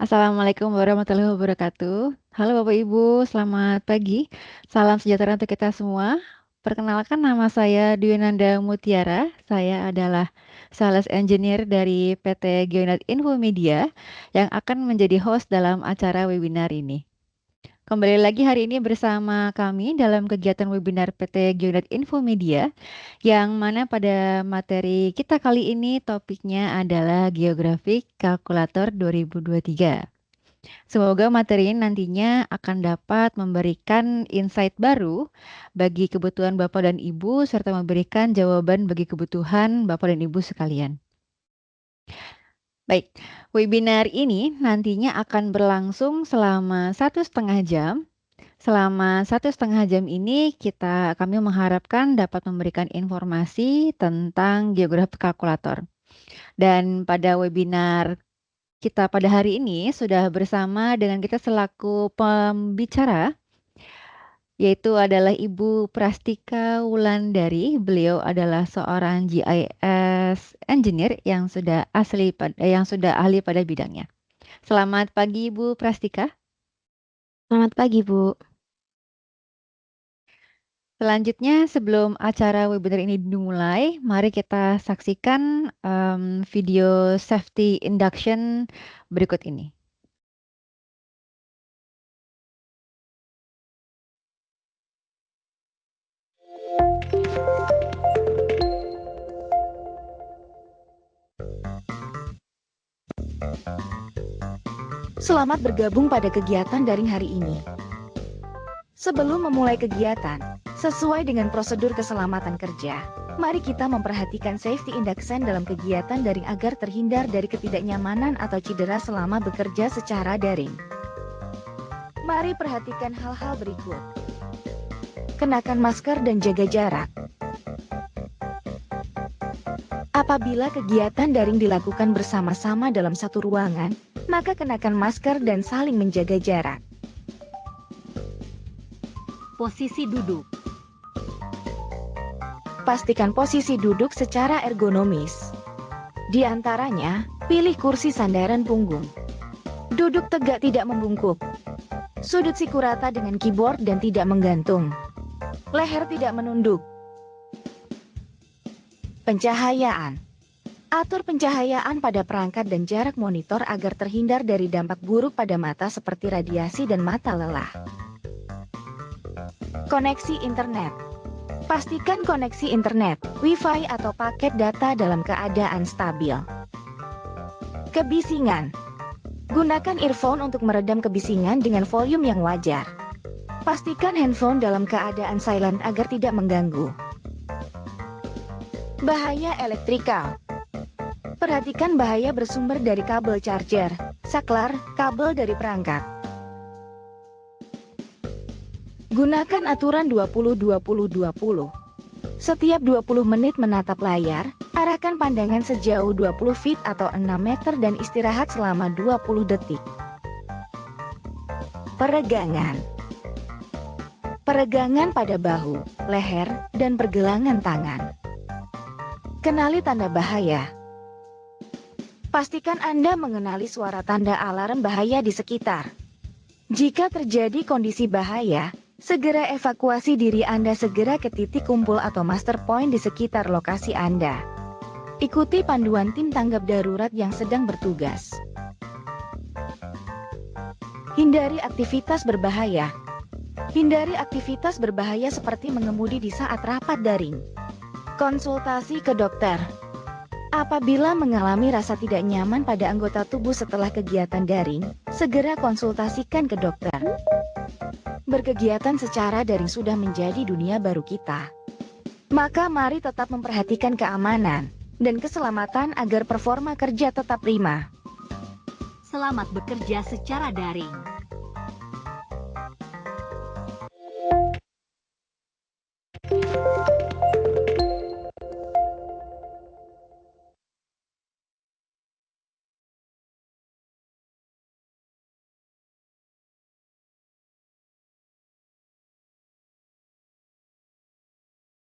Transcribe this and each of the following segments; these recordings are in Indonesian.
Assalamualaikum warahmatullahi wabarakatuh. Halo Bapak Ibu, selamat pagi. Salam sejahtera untuk kita semua. Perkenalkan nama saya Dwinanda Mutiara. Saya adalah Sales Engineer dari PT Geonet Infomedia yang akan menjadi host dalam acara webinar ini. Kembali lagi hari ini bersama kami dalam kegiatan webinar PT Geonet Infomedia yang mana pada materi kita kali ini topiknya adalah Geografik Kalkulator 2023. Semoga materi ini nantinya akan dapat memberikan insight baru bagi kebutuhan Bapak dan Ibu serta memberikan jawaban bagi kebutuhan Bapak dan Ibu sekalian. Baik, webinar ini nantinya akan berlangsung selama 1,5 jam. Selama 1,5 jam ini kami mengharapkan dapat memberikan informasi tentang geografi kalkulator. Dan pada webinar kita pada hari ini sudah bersama dengan kita selaku pembicara, yaitu adalah Ibu Prastika Wulandari. Beliau adalah seorang GIS engineer yang sudah ahli pada bidangnya. Selamat pagi Ibu Prastika. Selamat pagi, Bu. Selanjutnya, sebelum acara webinar ini dimulai, mari kita saksikan video safety induction berikut ini. Selamat bergabung pada kegiatan daring hari ini. Sebelum memulai kegiatan, sesuai dengan prosedur keselamatan kerja, mari kita memperhatikan safety induction dalam kegiatan daring agar terhindar dari ketidaknyamanan atau cedera selama bekerja secara daring. Mari perhatikan hal-hal berikut. Kenakan masker dan jaga jarak. Apabila kegiatan daring dilakukan bersama-sama dalam satu ruangan, maka kenakan masker dan saling menjaga jarak. Posisi duduk. Pastikan posisi duduk secara ergonomis. Di antaranya, pilih kursi sandaran punggung. Duduk tegak tidak membungkuk. Sudut siku rata dengan keyboard dan tidak menggantung. Leher tidak menunduk. Pencahayaan. Atur pencahayaan pada perangkat dan jarak monitor agar terhindar dari dampak buruk pada mata seperti radiasi dan mata lelah. Koneksi internet. Pastikan koneksi internet, Wi-Fi atau paket data dalam keadaan stabil. Kebisingan. Gunakan earphone untuk meredam kebisingan dengan volume yang wajar. Pastikan handphone dalam keadaan silent agar tidak mengganggu. Bahaya elektrikal. Perhatikan bahaya bersumber dari kabel charger, saklar, kabel dari perangkat. Gunakan aturan 20-20-20. Setiap 20 menit menatap layar, arahkan pandangan sejauh 20 feet atau 6 meter dan istirahat selama 20 detik. Peregangan. Peregangan pada bahu, leher, dan pergelangan tangan. Kenali tanda bahaya. Pastikan Anda mengenali suara tanda alarm bahaya di sekitar. Jika terjadi kondisi bahaya, segera evakuasi diri Anda segera ke titik kumpul atau master point di sekitar lokasi Anda. Ikuti panduan tim tanggap darurat yang sedang bertugas. Hindari aktivitas berbahaya. Hindari aktivitas berbahaya seperti mengemudi di saat rapat daring. Konsultasi ke dokter. Apabila mengalami rasa tidak nyaman pada anggota tubuh setelah kegiatan daring, segera konsultasikan ke dokter. Berkegiatan secara daring sudah menjadi dunia baru kita. Maka mari tetap memperhatikan keamanan dan keselamatan agar performa kerja tetap prima. Selamat bekerja secara daring.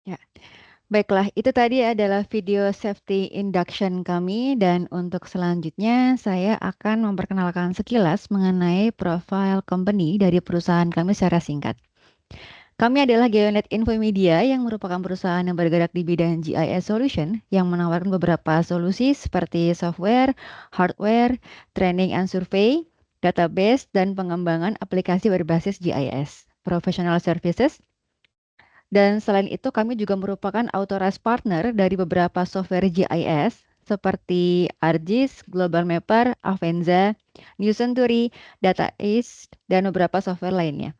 Ya. Baiklah, itu tadi adalah video safety induction kami dan untuk selanjutnya saya akan memperkenalkan sekilas mengenai profile company dari perusahaan kami secara singkat. Kami adalah Geonet Infomedia yang merupakan perusahaan yang bergerak di bidang GIS Solution yang menawarkan beberapa solusi seperti software, hardware, training and survey, database, dan pengembangan aplikasi berbasis GIS, professional services. Dan selain itu kami juga merupakan authorized partner dari beberapa software GIS seperti ArcGIS, Global Mapper, Avenza, New Century, Data East, dan beberapa software lainnya.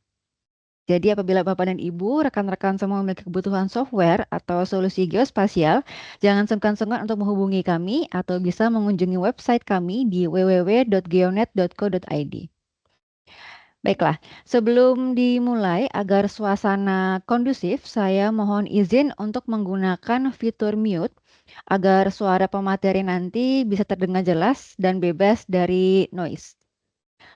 Jadi apabila Bapak dan Ibu, rekan-rekan semua memiliki kebutuhan software atau solusi geospasial, jangan sungkan-sungkan untuk menghubungi kami atau bisa mengunjungi website kami di www.geonet.co.id. Baiklah, sebelum dimulai agar suasana kondusif, saya mohon izin untuk menggunakan fitur mute agar suara pemateri nanti bisa terdengar jelas dan bebas dari noise.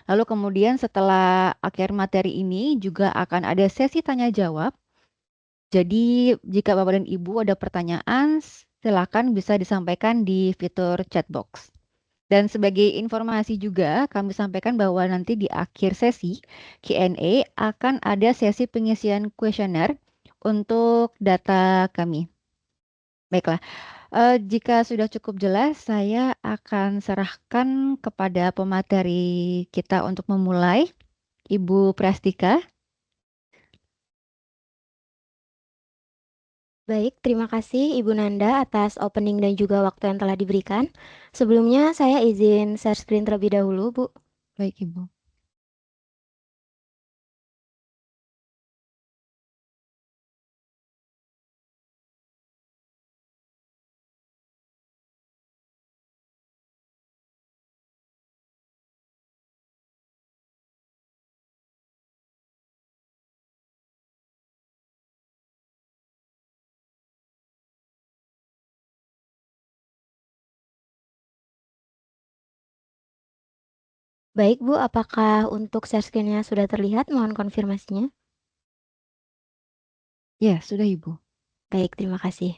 Lalu kemudian setelah akhir materi ini juga akan ada sesi tanya jawab. Jadi jika Bapak dan Ibu ada pertanyaan, silakan bisa disampaikan di fitur chat box. Dan sebagai informasi juga, kami sampaikan bahwa nanti di akhir sesi Q&A akan ada sesi pengisian kuesioner untuk data kami. Baiklah, jika sudah cukup jelas, saya akan serahkan kepada pemateri kita untuk memulai, Ibu Prastika. Baik, terima kasih Ibu Nanda atas opening dan juga waktu yang telah diberikan. Sebelumnya saya izin share screen terlebih dahulu, Bu. Baik, Ibu. Baik, Bu, apakah untuk share screen-nya sudah terlihat? Mohon konfirmasinya. Ya, sudah Ibu. Baik, terima kasih.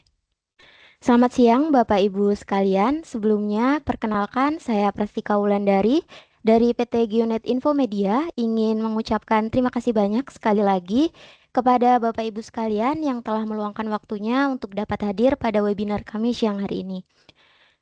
Selamat siang Bapak Ibu sekalian. Sebelumnya perkenalkan saya Prastika Wulandari dari PT Geonet Infomedia ingin mengucapkan terima kasih banyak sekali lagi kepada Bapak Ibu sekalian yang telah meluangkan waktunya untuk dapat hadir pada webinar kami siang hari ini.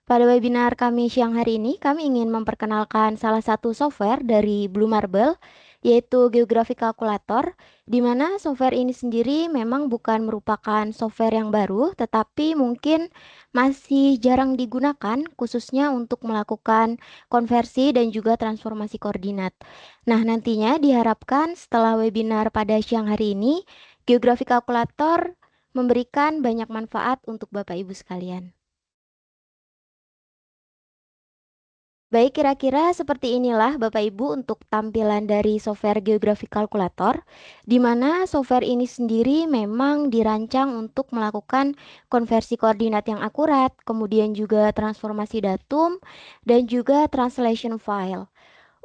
Pada webinar kami siang hari ini, kami ingin memperkenalkan salah satu software dari Blue Marble, yaitu Geographic Calculator, di mana software ini sendiri memang bukan merupakan software yang baru, tetapi mungkin masih jarang digunakan, khususnya untuk melakukan konversi dan juga transformasi koordinat. Nah, nantinya diharapkan setelah webinar pada siang hari ini, Geographic Calculator memberikan banyak manfaat untuk Bapak Ibu sekalian. Baik, kira-kira seperti inilah Bapak Ibu untuk tampilan dari software Geographic Calculator, di mana software ini sendiri memang dirancang untuk melakukan konversi koordinat yang akurat, kemudian juga transformasi datum, dan juga translation file.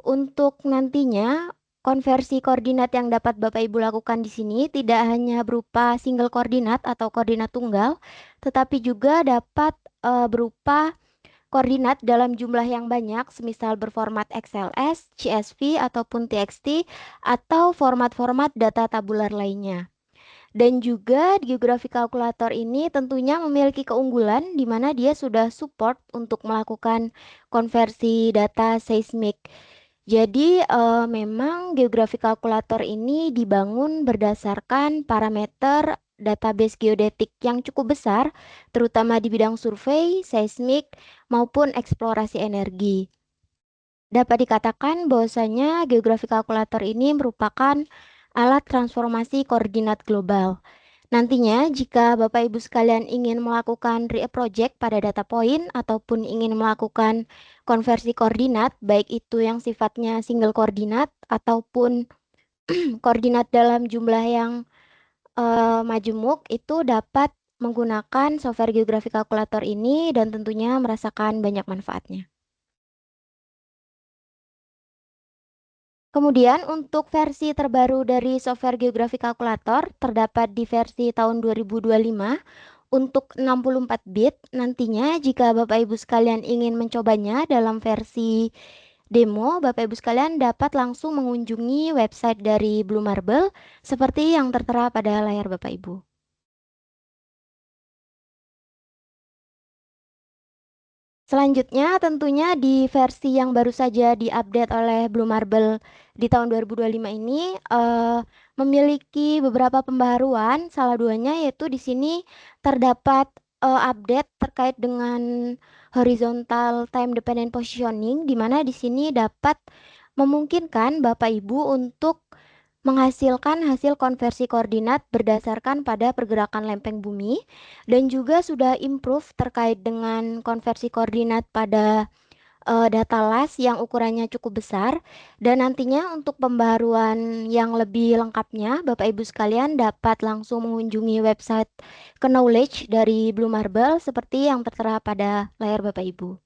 Untuk nantinya, konversi koordinat yang dapat Bapak Ibu lakukan di sini tidak hanya berupa single koordinat atau koordinat tunggal, tetapi juga dapat berupa koordinat dalam jumlah yang banyak, semisal berformat XLS, CSV, ataupun TXT, atau format-format data tabular lainnya. Dan juga Geographic Calculator ini tentunya memiliki keunggulan di mana dia sudah support untuk melakukan konversi data seismik. Jadi memang Geographic Calculator ini dibangun berdasarkan parameter database geodetik yang cukup besar, terutama di bidang survei, seismik, maupun eksplorasi energi. Dapat dikatakan bahwasanya Geographic Calculator ini merupakan alat transformasi koordinat global. Nantinya, jika Bapak Ibu sekalian ingin melakukan re-project pada data point ataupun ingin melakukan konversi koordinat, baik itu yang sifatnya single koordinat ataupun koordinat dalam jumlah yang majemuk, itu dapat menggunakan software Geographic Calculator ini dan tentunya merasakan banyak manfaatnya. Kemudian untuk versi terbaru dari software Geographic Calculator terdapat di versi tahun 2025. Untuk 64 bit, nantinya jika Bapak Ibu sekalian ingin mencobanya dalam versi demo, Bapak Ibu sekalian dapat langsung mengunjungi website dari Blue Marble seperti yang tertera pada layar Bapak Ibu. Selanjutnya tentunya di versi yang baru saja diupdate oleh Blue Marble di tahun 2025 ini memiliki beberapa pembaharuan, salah duanya yaitu di sini terdapat update terkait dengan horizontal time dependent positioning, di mana di sini dapat memungkinkan Bapak Ibu untuk menghasilkan hasil konversi koordinat berdasarkan pada pergerakan lempeng bumi, dan juga sudah improve terkait dengan konversi koordinat pada data LAS yang ukurannya cukup besar. Dan nantinya untuk pembaruan yang lebih lengkapnya, Bapak Ibu sekalian dapat langsung mengunjungi website Knowledge dari Blue Marble seperti yang tertera pada layar Bapak Ibu.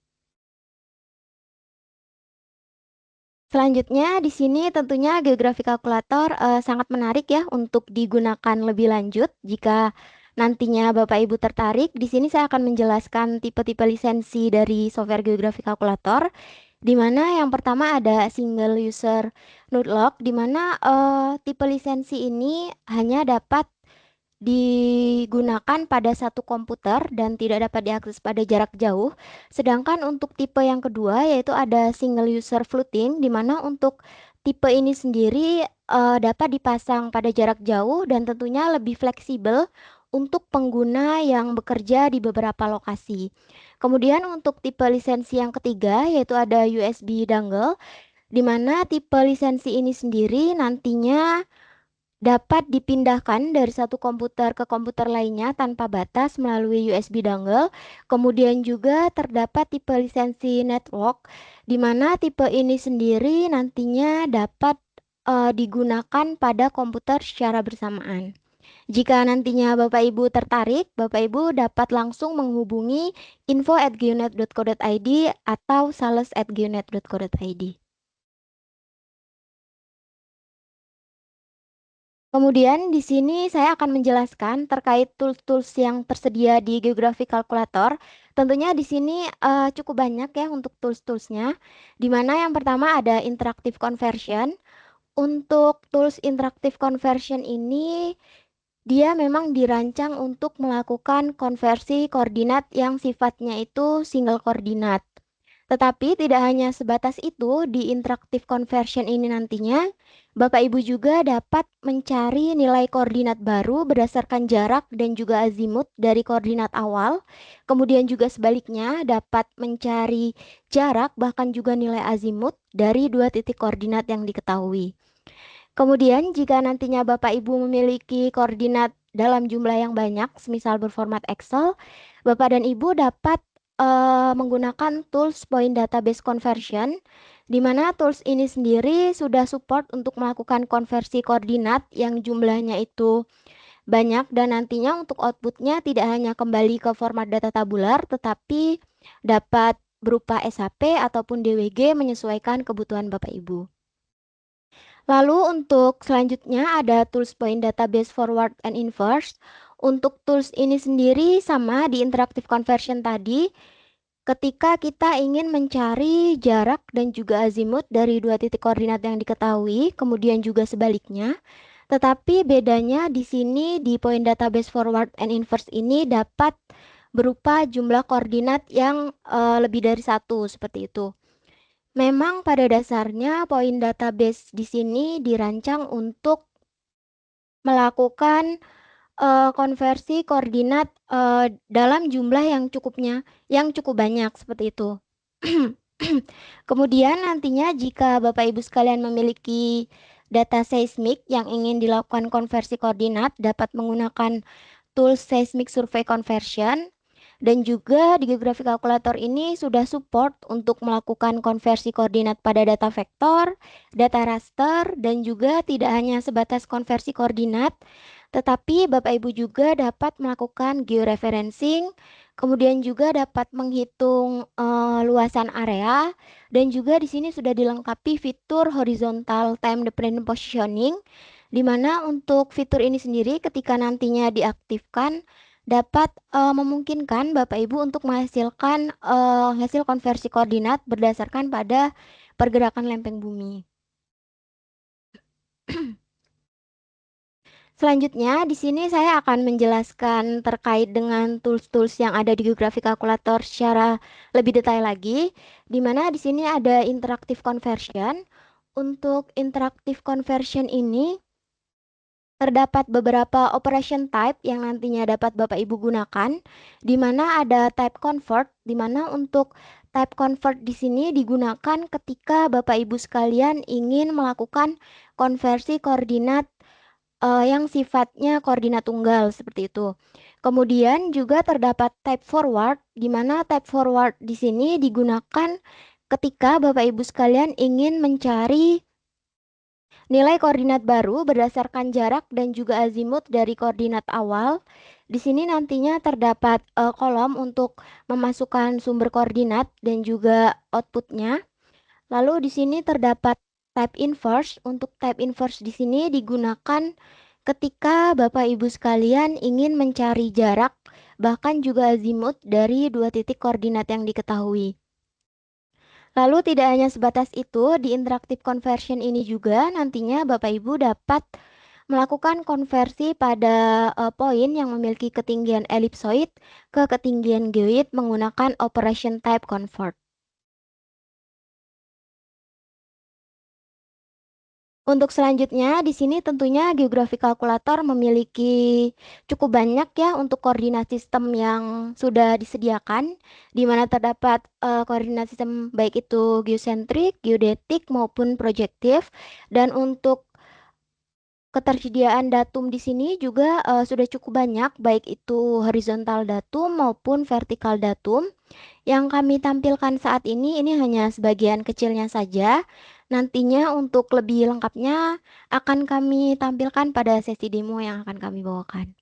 Selanjutnya di sini tentunya geografi kalkulator sangat menarik ya untuk digunakan lebih lanjut. Jika nantinya Bapak Ibu tertarik, di sini saya akan menjelaskan tipe-tipe lisensi dari software geografi kalkulator, di mana yang pertama ada single user node lock, di mana tipe lisensi ini hanya dapat digunakan pada satu komputer dan tidak dapat diakses pada jarak jauh. Sedangkan untuk tipe yang kedua yaitu ada single user floating, di mana untuk tipe ini sendiri dapat dipasang pada jarak jauh dan tentunya lebih fleksibel untuk pengguna yang bekerja di beberapa lokasi. Kemudian untuk tipe lisensi yang ketiga yaitu ada USB dongle, di mana tipe lisensi ini sendiri nantinya dapat dipindahkan dari satu komputer ke komputer lainnya tanpa batas melalui USB dongle. Kemudian juga terdapat tipe lisensi network, di mana tipe ini sendiri nantinya dapat digunakan pada komputer secara bersamaan. Jika nantinya Bapak Ibu tertarik, Bapak Ibu dapat langsung menghubungi info@geonet.co.id atau sales@geonet.co.id. Kemudian di sini saya akan menjelaskan terkait tools-tools yang tersedia di geografi kalkulator. Tentunya di sini cukup banyak ya untuk tools-toolsnya. Di mana yang pertama ada interactive conversion. Untuk tools interactive conversion ini dia memang dirancang untuk melakukan konversi koordinat yang sifatnya itu single koordinat. Tetapi tidak hanya sebatas itu, di interactive conversion ini nantinya Bapak Ibu juga dapat mencari nilai koordinat baru berdasarkan jarak dan juga azimut dari koordinat awal. Kemudian juga sebaliknya dapat mencari jarak bahkan juga nilai azimut dari dua titik koordinat yang diketahui. Kemudian jika nantinya Bapak Ibu memiliki koordinat dalam jumlah yang banyak, semisal berformat Excel, Bapak dan Ibu dapat menggunakan tools point database conversion, di mana tools ini sendiri sudah support untuk melakukan konversi koordinat yang jumlahnya itu banyak, dan nantinya untuk outputnya tidak hanya kembali ke format data tabular, tetapi dapat berupa SHP ataupun DWG menyesuaikan kebutuhan Bapak Ibu. Lalu untuk selanjutnya ada tools point database forward and inverse. Untuk tools ini sendiri sama di interactive conversion tadi, ketika kita ingin mencari jarak dan juga azimut dari dua titik koordinat yang diketahui, kemudian juga sebaliknya. Tetapi bedanya di sini di point database forward and inverse ini dapat berupa jumlah koordinat yang lebih dari satu seperti itu. Memang pada dasarnya point database di sini dirancang untuk melakukan konversi koordinat dalam jumlah yang cukup banyak seperti itu. Kemudian nantinya jika Bapak Ibu sekalian memiliki data seismik yang ingin dilakukan konversi koordinat, dapat menggunakan tools seismic survey conversion. Dan juga di geografi kalkulator ini sudah support untuk melakukan konversi koordinat pada data vektor, data raster, dan juga tidak hanya sebatas konversi koordinat, tetapi Bapak Ibu juga dapat melakukan georeferencing, kemudian juga dapat menghitung luasan area, dan juga di sini sudah dilengkapi fitur horizontal time dependent positioning, di mana untuk fitur ini sendiri ketika nantinya diaktifkan, dapat memungkinkan Bapak Ibu untuk menghasilkan hasil konversi koordinat berdasarkan pada pergerakan lempeng bumi. Selanjutnya, di sini saya akan menjelaskan terkait dengan tools-tools yang ada di Geografi Kalkulator secara lebih detail lagi, di mana di sini ada interactive conversion. Untuk interactive conversion ini, terdapat beberapa operation type yang nantinya dapat Bapak Ibu gunakan, di mana ada type convert, di mana untuk type convert di sini digunakan ketika Bapak Ibu sekalian ingin melakukan konversi koordinat yang sifatnya koordinat tunggal seperti itu. Kemudian juga terdapat type forward, di mana type forward di sini digunakan ketika Bapak Ibu sekalian ingin mencari nilai koordinat baru berdasarkan jarak dan juga azimut dari koordinat awal. Di sini nantinya terdapat kolom untuk memasukkan sumber koordinat dan juga outputnya. Lalu di sini terdapat type inverse. Untuk type inverse di sini digunakan ketika Bapak Ibu sekalian ingin mencari jarak bahkan juga azimut dari dua titik koordinat yang diketahui. Lalu tidak hanya sebatas itu, di interactive conversion ini juga nantinya Bapak Ibu dapat melakukan konversi pada poin yang memiliki ketinggian ellipsoid ke ketinggian geoid menggunakan operation type convert. Untuk selanjutnya, di sini tentunya geografi kalkulator memiliki cukup banyak ya untuk koordinat sistem yang sudah disediakan, di mana terdapat koordinat sistem baik itu geosentrik, geodetik, maupun proyektif. Dan untuk ketersediaan datum di sini juga sudah cukup banyak, baik itu horizontal datum maupun vertikal datum. Yang kami tampilkan saat ini hanya sebagian kecilnya saja. Nantinya untuk lebih lengkapnya akan kami tampilkan pada sesi demo yang akan kami bawakan.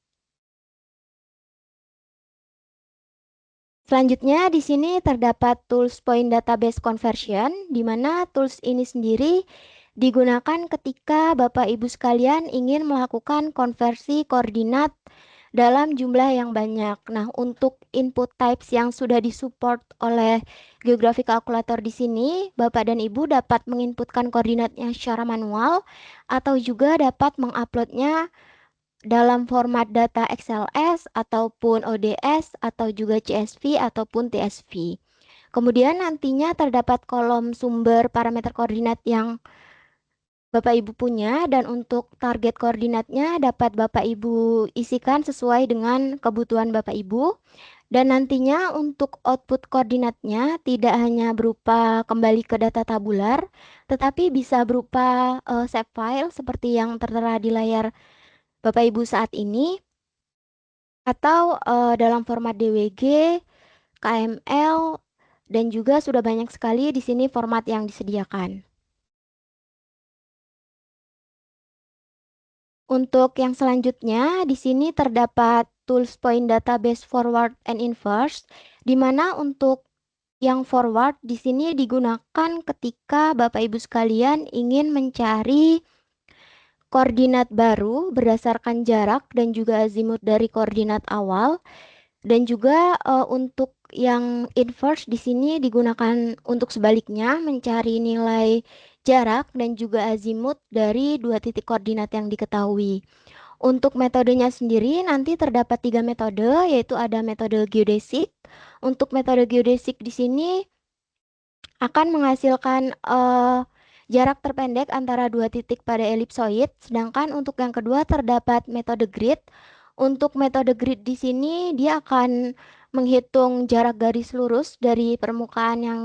Selanjutnya di sini terdapat tools point database conversion, di mana tools ini sendiri digunakan ketika Bapak Ibu sekalian ingin melakukan konversi koordinat dalam jumlah yang banyak. Nah, untuk input types yang sudah disupport oleh geografi kalkulator di sini, Bapak dan Ibu dapat menginputkan koordinatnya secara manual atau juga dapat menguploadnya dalam format data XLS ataupun ODS atau juga CSV ataupun TSV. Kemudian nantinya terdapat kolom sumber parameter koordinat yang Bapak Ibu punya, dan untuk target koordinatnya dapat Bapak Ibu isikan sesuai dengan kebutuhan Bapak Ibu. Dan nantinya untuk output koordinatnya tidak hanya berupa kembali ke data tabular, tetapi bisa berupa save file seperti yang tertera di layar Bapak Ibu saat ini, atau dalam format DWG, KML, dan juga sudah banyak sekali di sini format yang disediakan. Untuk yang selanjutnya, di sini terdapat tools point database forward and inverse, di mana untuk yang forward di sini digunakan ketika Bapak Ibu sekalian ingin mencari koordinat baru berdasarkan jarak dan juga azimut dari koordinat awal. Dan juga untuk yang inverse di sini digunakan untuk sebaliknya mencari nilai jarak dan juga azimut dari dua titik koordinat yang diketahui. Untuk metodenya sendiri nanti terdapat 3 metode, yaitu ada metode geodesik. Untuk metode geodesik di sini akan menghasilkan jarak terpendek antara dua titik pada elipsoid, sedangkan untuk yang kedua terdapat metode grid. Untuk metode grid di sini dia akan menghitung jarak garis lurus dari permukaan yang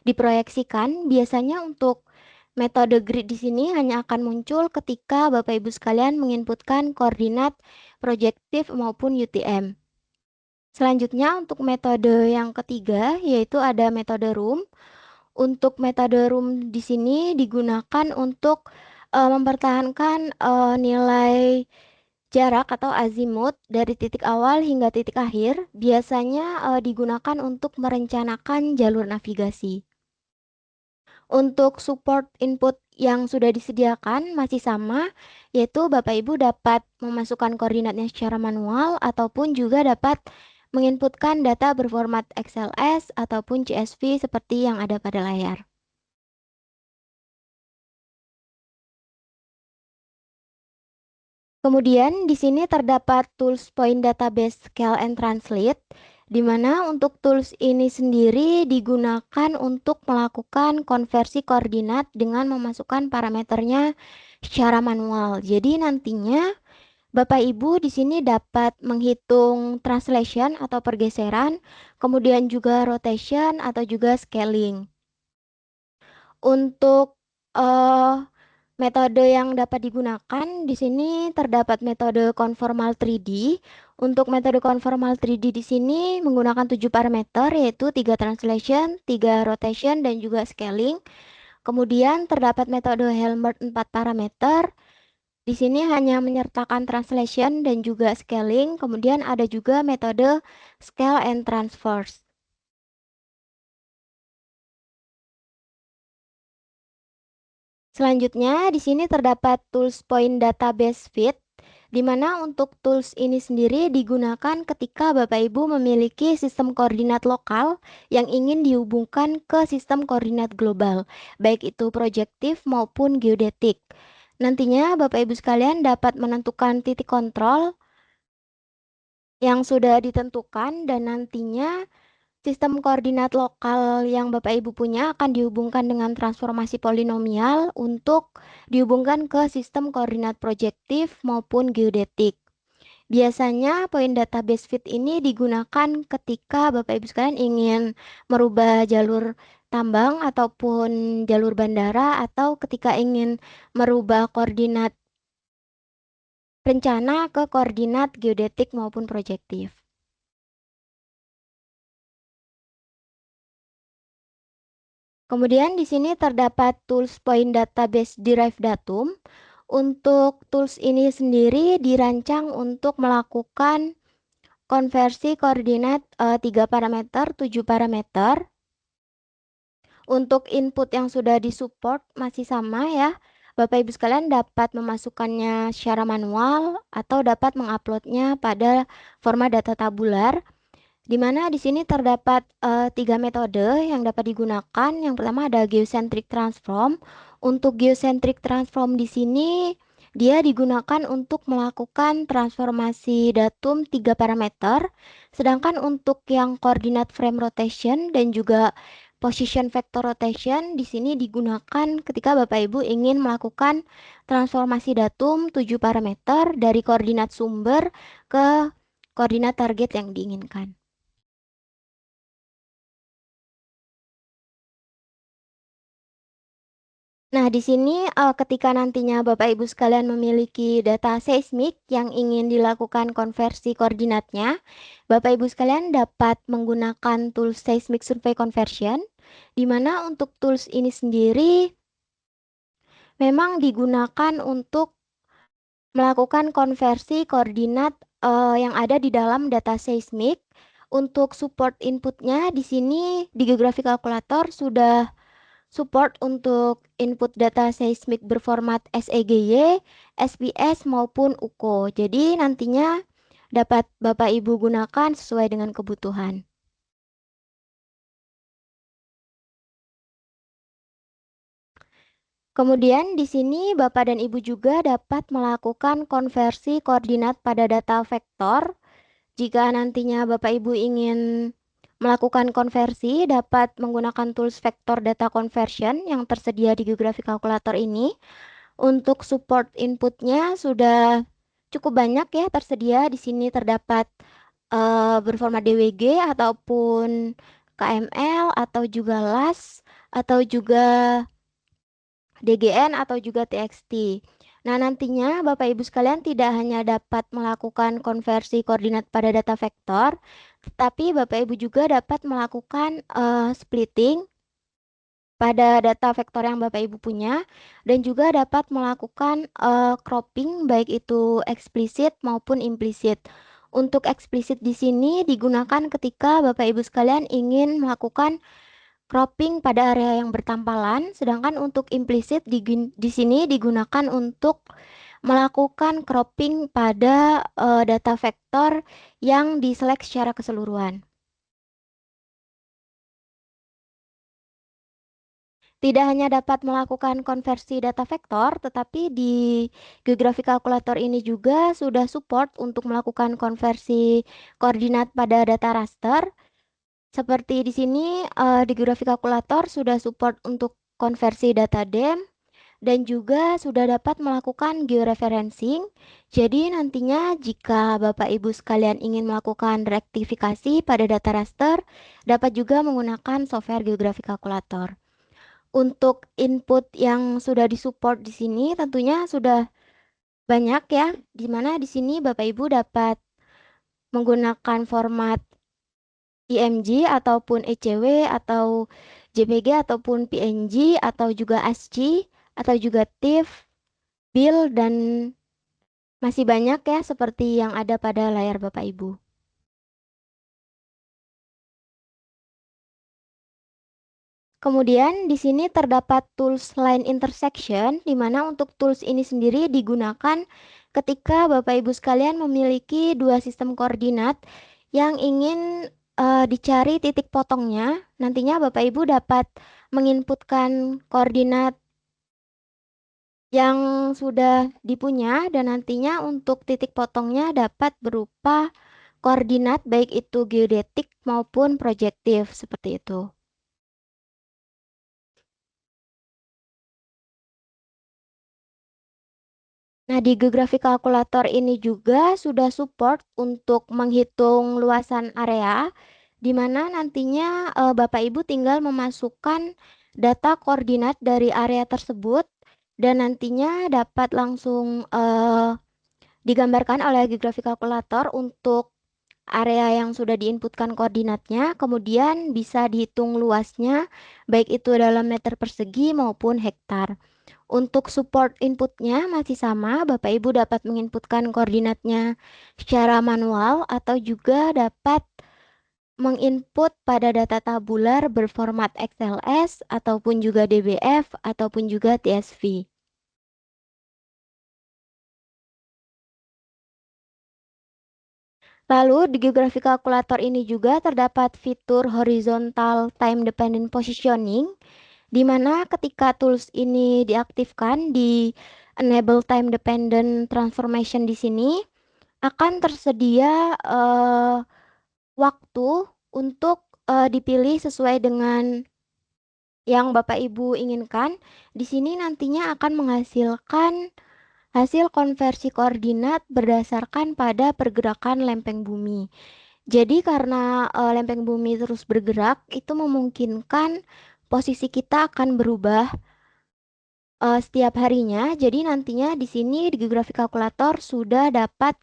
diproyeksikan. Biasanya untuk metode grid di sini hanya akan muncul ketika Bapak Ibu sekalian menginputkan koordinat proyektif maupun UTM. Selanjutnya untuk metode yang ketiga yaitu ada metode room. Untuk metode room di sini digunakan untuk mempertahankan nilai jarak atau azimut dari titik awal hingga titik akhir. Biasanya digunakan untuk merencanakan jalur navigasi. Untuk support input yang sudah disediakan masih sama, yaitu Bapak Ibu dapat memasukkan koordinatnya secara manual ataupun juga dapat menginputkan data berformat XLS ataupun CSV seperti yang ada pada layar. Kemudian di sini terdapat tools point database scale and translate, di mana untuk tools ini sendiri digunakan untuk melakukan konversi koordinat dengan memasukkan parameternya secara manual. Jadi nantinya Bapak Ibu di sini dapat menghitung translation atau pergeseran, kemudian juga rotation atau juga scaling. Untuk metode yang dapat digunakan di sini terdapat metode conformal 3D. Untuk metode conformal 3D di sini menggunakan 7 parameter yaitu 3 translation, 3 rotation dan juga scaling. Kemudian terdapat metode Helmert 4 parameter. Di sini hanya menyertakan translation dan juga scaling. Kemudian ada juga metode scale and transverse. Selanjutnya, di sini terdapat tools point database fit, di mana untuk tools ini sendiri digunakan ketika Bapak Ibu memiliki sistem koordinat lokal yang ingin dihubungkan ke sistem koordinat global, baik itu proyektif maupun geodetik. Nantinya Bapak Ibu sekalian dapat menentukan titik kontrol yang sudah ditentukan dan nantinya sistem koordinat lokal yang Bapak Ibu punya akan dihubungkan dengan transformasi polinomial untuk dihubungkan ke sistem koordinat proyektif maupun geodetik. Biasanya point database fit ini digunakan ketika Bapak Ibu sekalian ingin merubah jalur tambang ataupun jalur bandara atau ketika ingin merubah koordinat rencana ke koordinat geodetik maupun proyektif. Kemudian di sini terdapat tools point database derived datum. Untuk tools ini sendiri dirancang untuk melakukan konversi koordinat 3 parameter, 7 parameter. Untuk input yang sudah disupport masih sama ya. Bapak Ibu sekalian dapat memasukkannya secara manual atau dapat menguploadnya pada format data tabular. Di mana di sini terdapat 3 metode yang dapat digunakan. Yang pertama ada geocentric transform. Untuk geocentric transform di sini dia digunakan untuk melakukan transformasi datum 3 parameter. Sedangkan untuk yang koordinat frame rotation dan juga position vector rotation di sini digunakan ketika Bapak Ibu ingin melakukan transformasi datum 7 parameter dari koordinat sumber ke koordinat target yang diinginkan. Nah, di sini ketika nantinya Bapak Ibu sekalian memiliki data seismik yang ingin dilakukan konversi koordinatnya, Bapak Ibu sekalian dapat menggunakan tools seismic survey conversion, di mana untuk tools ini sendiri memang digunakan untuk melakukan konversi koordinat yang ada di dalam data seismik. Untuk support inputnya di sini di geografi kalkulator sudah support untuk input data seismik berformat SEGY, SPS maupun UKO. Jadi nantinya dapat Bapak Ibu gunakan sesuai dengan kebutuhan. Kemudian di sini Bapak dan Ibu juga dapat melakukan konversi koordinat pada data vektor. Jika nantinya Bapak Ibu ingin melakukan konversi, dapat menggunakan tools vector data conversion yang tersedia di geografi kalkulator ini. Untuk support inputnya sudah cukup banyak ya tersedia. Di sini terdapat berformat DWG ataupun KML atau juga LAS atau juga DGN atau juga TXT. Nah, nantinya Bapak Ibu sekalian tidak hanya dapat melakukan konversi koordinat pada data vektor, tetapi Bapak Ibu juga dapat melakukan splitting pada data vektor yang Bapak Ibu punya dan juga dapat melakukan cropping baik itu eksplisit maupun implisit. Untuk eksplisit di sini digunakan ketika Bapak Ibu sekalian ingin melakukan cropping pada area yang bertampalan, sedangkan untuk implisit di sini digunakan untuk melakukan cropping pada data vektor yang diselect secara keseluruhan. Tidak hanya dapat melakukan konversi data vektor, tetapi di geografi kalkulator ini juga sudah support untuk melakukan konversi koordinat pada data raster. Seperti di sini, di geografi kalkulator sudah support untuk konversi data DEM dan juga sudah dapat melakukan georeferencing. Jadi nantinya jika Bapak Ibu sekalian ingin melakukan rektifikasi pada data raster, dapat juga menggunakan software geografi kalkulator. Untuk input yang sudah disupport di sini tentunya sudah banyak ya, di mana di sini Bapak Ibu dapat menggunakan format IMG ataupun ECW atau JPG ataupun PNG atau juga ASCII atau juga TIFF, BIL dan masih banyak ya seperti yang ada pada layar Bapak Ibu. Kemudian di sini terdapat tools line intersection, di mana untuk tools ini sendiri digunakan ketika Bapak Ibu sekalian memiliki dua sistem koordinat yang ingin dicari titik potongnya. Nantinya Bapak Ibu dapat menginputkan koordinat yang sudah dipunya dan nantinya untuk titik potongnya dapat berupa koordinat baik itu geodetik maupun proyektif seperti itu. Nah, di geografi kalkulator ini juga sudah support untuk menghitung luasan area, di mana nantinya Bapak Ibu tinggal memasukkan data koordinat dari area tersebut, dan nantinya dapat langsung digambarkan oleh geografi kalkulator untuk area yang sudah diinputkan koordinatnya, kemudian bisa dihitung luasnya, baik itu dalam meter persegi maupun hektar. Untuk support inputnya masih sama, Bapak Ibu dapat menginputkan koordinatnya secara manual atau juga dapat menginput pada data tabular berformat XLS ataupun juga DBF ataupun juga TSV. Lalu di geografi kalkulator ini juga terdapat fitur horizontal time dependent positioning, di mana ketika tools ini diaktifkan di enable time dependent transformation di sini akan tersedia waktu untuk dipilih sesuai dengan yang Bapak Ibu inginkan. Di sini nantinya akan menghasilkan hasil konversi koordinat berdasarkan pada pergerakan lempeng bumi. Jadi karena lempeng bumi terus bergerak, itu memungkinkan posisi kita akan berubah setiap harinya. Jadi nantinya di sini di geografi kalkulator sudah dapat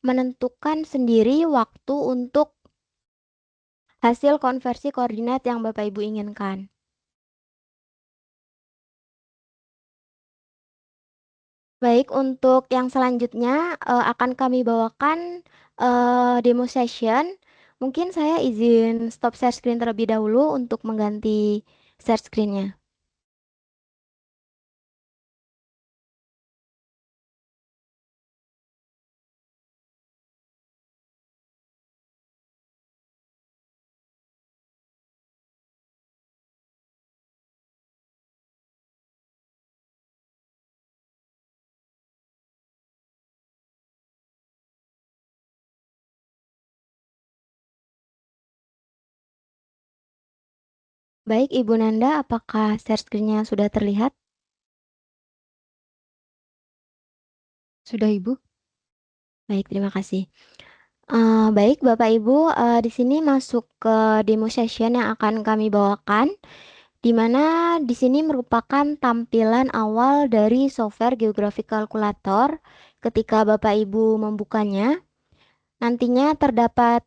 menentukan sendiri waktu untuk hasil konversi koordinat yang Bapak Ibu inginkan. Baik, untuk yang selanjutnya akan kami bawakan demo session. Mungkin saya izin stop share screen terlebih dahulu untuk mengganti share screen-nya. Baik, Ibu Nanda, apakah share screen-nya sudah terlihat? Sudah, Ibu? Baik, terima kasih. Baik, Bapak Ibu, di sini masuk ke demo session yang akan kami bawakan, di mana di sini merupakan tampilan awal dari software geografi kalkulator ketika Bapak Ibu membukanya. Nantinya terdapat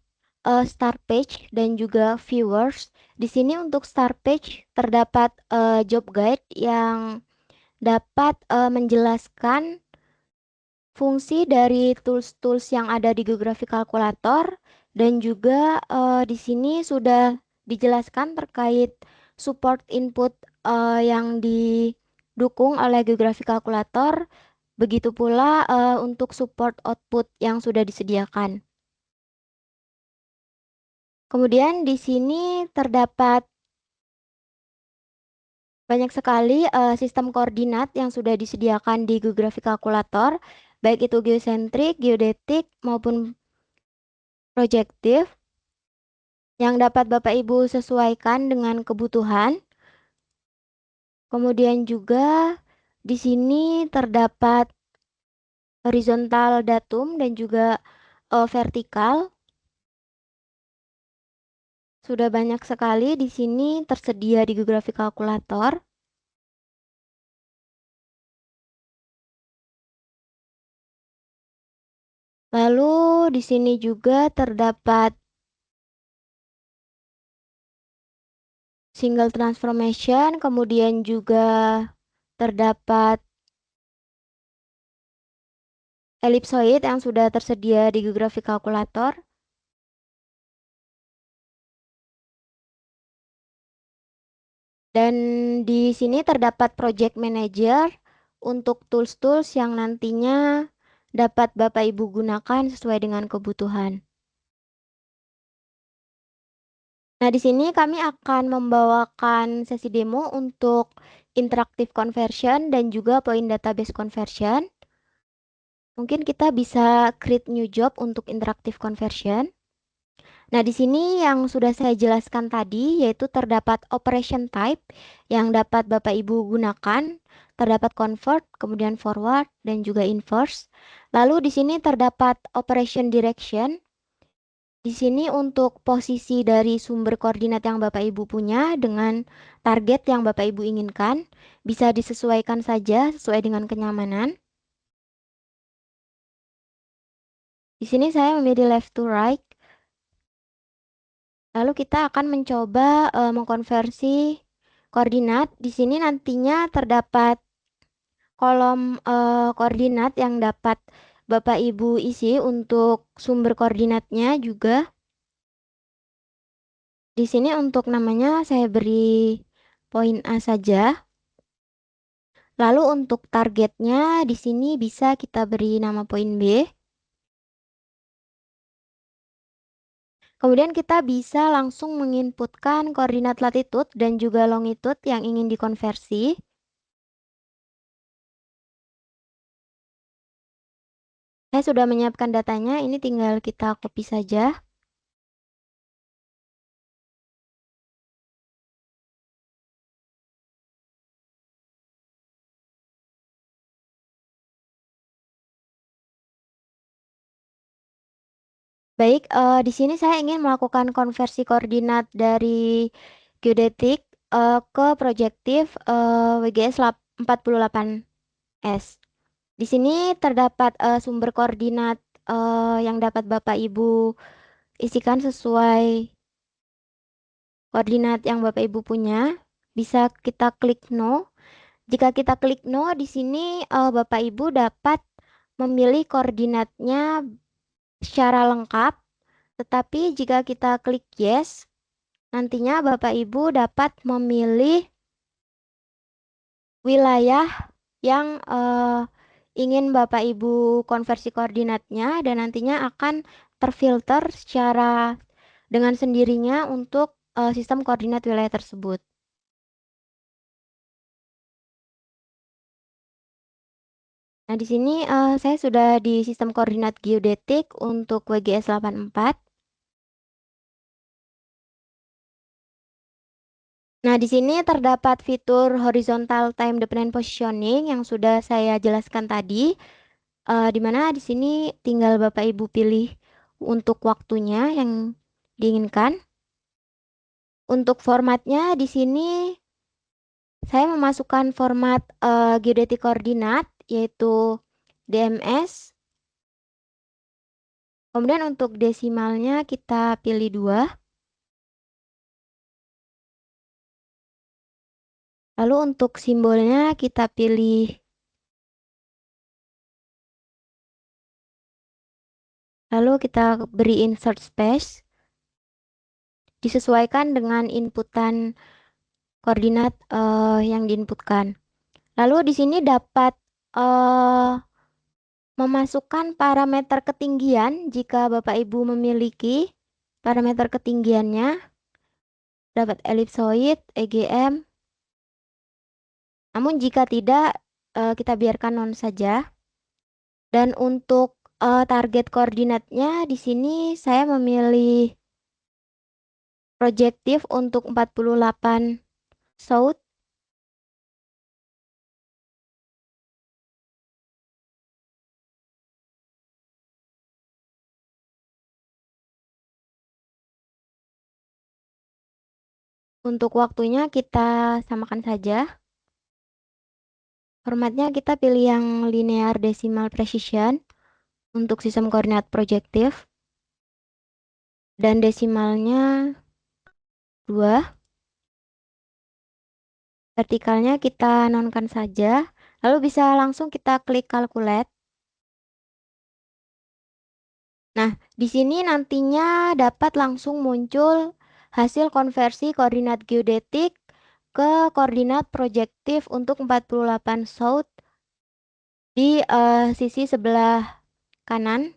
start page dan juga viewers. Di sini untuk start page terdapat job guide yang dapat menjelaskan fungsi dari tools-tools yang ada di geografi kalkulator dan juga di sini sudah dijelaskan terkait support input yang didukung oleh geografi kalkulator, begitu pula untuk support output yang sudah disediakan. Kemudian di sini terdapat banyak sekali sistem koordinat yang sudah disediakan di geografi kalkulator, baik itu geosentrik, geodetik, maupun projektif, yang dapat Bapak Ibu sesuaikan dengan kebutuhan. Kemudian juga di sini terdapat horizontal datum dan juga vertikal. Sudah banyak sekali di sini tersedia di geografi kalkulator. Lalu di sini juga terdapat single transformation, kemudian juga terdapat ellipsoid yang sudah tersedia di geografi kalkulator. Dan di sini terdapat project manager untuk tools-tools yang nantinya dapat Bapak Ibu gunakan sesuai dengan kebutuhan. Nah, di sini kami akan membawakan sesi demo untuk interactive conversion dan juga point database conversion. Mungkin kita bisa create new job untuk interactive conversion. Nah, di sini yang sudah saya jelaskan tadi, yaitu terdapat operation type yang dapat Bapak Ibu gunakan, terdapat convert, kemudian forward, dan juga inverse. Lalu di sini terdapat operation direction. Di sini untuk posisi dari sumber koordinat yang Bapak Ibu punya dengan target yang Bapak Ibu inginkan, bisa disesuaikan saja sesuai dengan kenyamanan. Di sini saya memilih left to right. Lalu kita akan mencoba mengkonversi koordinat. Di sini nantinya terdapat kolom koordinat yang dapat Bapak Ibu isi untuk sumber koordinatnya juga. Di sini untuk namanya saya beri poin A saja. Lalu untuk targetnya di sini bisa kita beri nama poin B. Kemudian kita bisa langsung menginputkan koordinat latitude dan juga longitude yang ingin dikonversi. Saya sudah menyiapkan datanya, ini tinggal kita copy saja. Baik, di sini saya ingin melakukan konversi koordinat dari geodetik ke projektif WGS 48S. Di sini terdapat sumber koordinat yang dapat Bapak Ibu isikan sesuai koordinat yang Bapak Ibu punya. Bisa kita klik no. Jika kita klik no, di sini Bapak Ibu dapat memilih koordinatnya secara lengkap. Tetapi jika kita klik yes, nantinya Bapak Ibu dapat memilih wilayah yang ingin Bapak Ibu konversi koordinatnya dan nantinya akan terfilter secara dengan sendirinya untuk sistem koordinat wilayah tersebut. Nah, di sini saya sudah di sistem koordinat geodetik untuk WGS 84. Nah, di sini terdapat fitur horizontal time dependent positioning yang sudah saya jelaskan tadi, di mana di sini tinggal Bapak Ibu pilih untuk waktunya yang diinginkan. Untuk formatnya di sini saya memasukkan format geodetik koordinat yaitu DMS. Kemudian untuk desimalnya kita pilih 2. Lalu untuk simbolnya kita pilih lalu kita beri insert space. Disesuaikan dengan inputan koordinat yang diinputkan. Lalu di sini dapat memasukkan parameter ketinggian jika Bapak Ibu memiliki parameter ketinggiannya, dapat elipsoid, EGM. Namun jika tidak, kita biarkan non saja. Dan untuk target koordinatnya di sini saya memilih projektif untuk 48 south. Untuk waktunya kita samakan saja. Formatnya kita pilih yang linear decimal precision untuk sistem koordinat projektif. Dan desimalnya 2. Vertikalnya kita nonkan saja. Lalu bisa langsung kita klik calculate. Nah, di sini nantinya dapat langsung muncul hasil konversi koordinat geodetik ke koordinat projektif untuk 48 south di sisi sebelah kanan.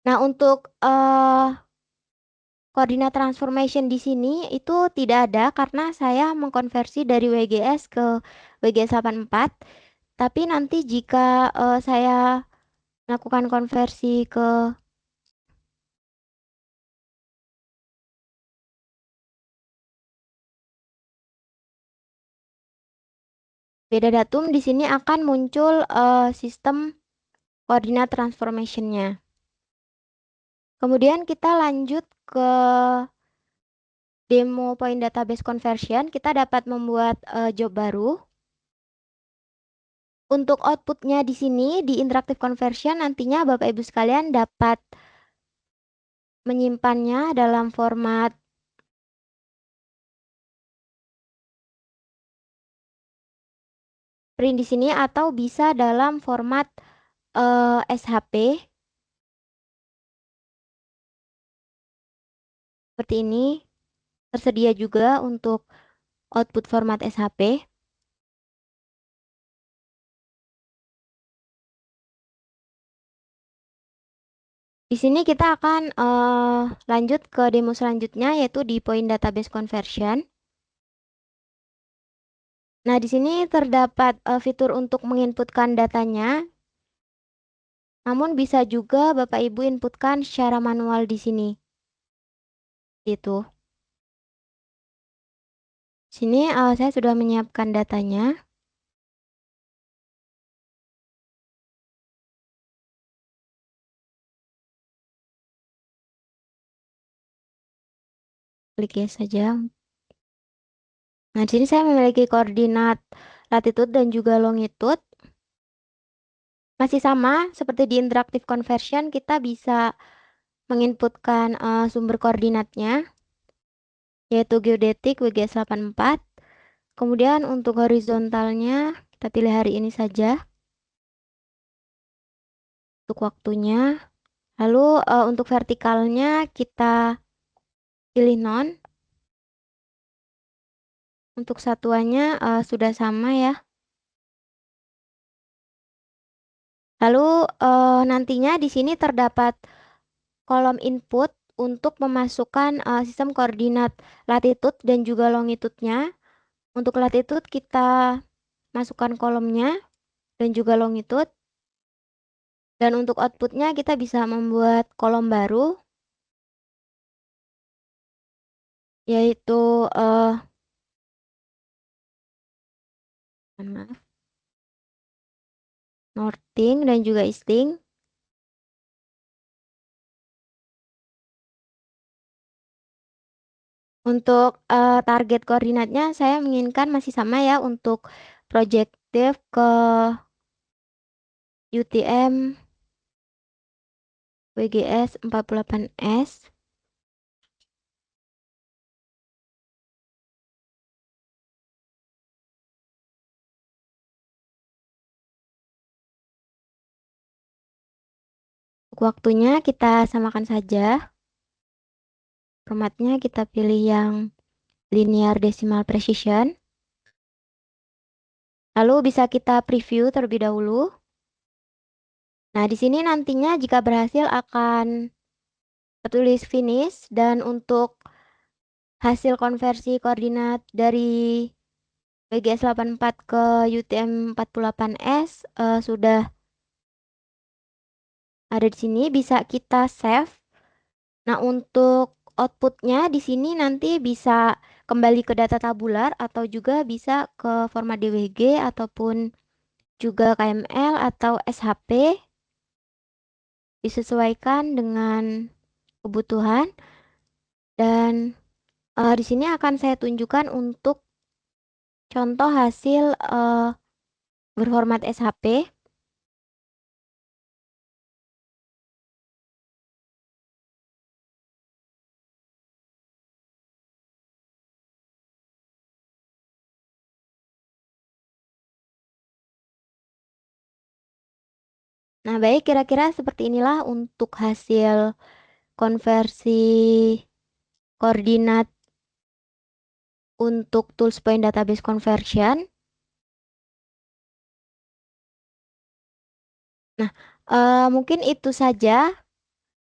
Nah, untuk koordinat transformation di sini itu tidak ada karena saya mengkonversi dari WGS ke WGS 84. Tapi nanti jika saya melakukan konversi ke beda datum, di sini akan muncul sistem koordinat transformation-nya. Kemudian kita lanjut ke demo point database conversion. Kita dapat membuat job baru. Untuk outputnya di sini di interactive conversion nantinya Bapak Ibu sekalian dapat menyimpannya dalam format print di sini atau bisa dalam format SHP seperti ini. Tersedia juga untuk output format SHP. Di sini kita akan lanjut ke demo selanjutnya yaitu di point database conversion. Nah, di sini terdapat fitur untuk menginputkan datanya. Namun bisa juga Bapak Ibu inputkan secara manual di sini. Gitu. Sini saya sudah menyiapkan datanya. Klik yes saja. Nah, di sini saya memiliki koordinat latitude dan juga longitude. Masih sama seperti di interactive conversion, kita bisa menginputkan sumber koordinatnya, yaitu geodetik WGS 84. Kemudian untuk horizontalnya, kita pilih hari ini saja. Untuk waktunya. Lalu untuk vertikalnya, kita pilih non. Untuk satuannya sudah sama ya. Lalu nantinya di sini terdapat kolom input untuk memasukkan sistem koordinat latitude dan juga longitude-nya. Untuk latitude kita masukkan kolomnya dan juga longitude. Dan untuk outputnya kita bisa membuat kolom baru. Yaitu maaf, northing dan juga easting. Untuk target koordinatnya saya menginginkan masih sama ya untuk projective ke UTM WGS 48S. Untuk waktunya kita samakan saja. Formatnya kita pilih yang linear decimal precision. Lalu bisa kita preview terlebih dahulu. Nah, di sini nantinya jika berhasil akan tertulis finish, dan untuk hasil konversi koordinat dari BGS 84 ke UTM 48S sudah ada di sini, bisa kita save. Nah, untuk outputnya di sini nanti bisa kembali ke data tabular atau juga bisa ke format DWG ataupun juga KML atau SHP, disesuaikan dengan kebutuhan. Dan di sini akan saya tunjukkan untuk contoh hasil berformat SHP. Nah, baik, kira-kira seperti inilah untuk hasil konversi koordinat untuk tools point database conversion. Nah, mungkin itu saja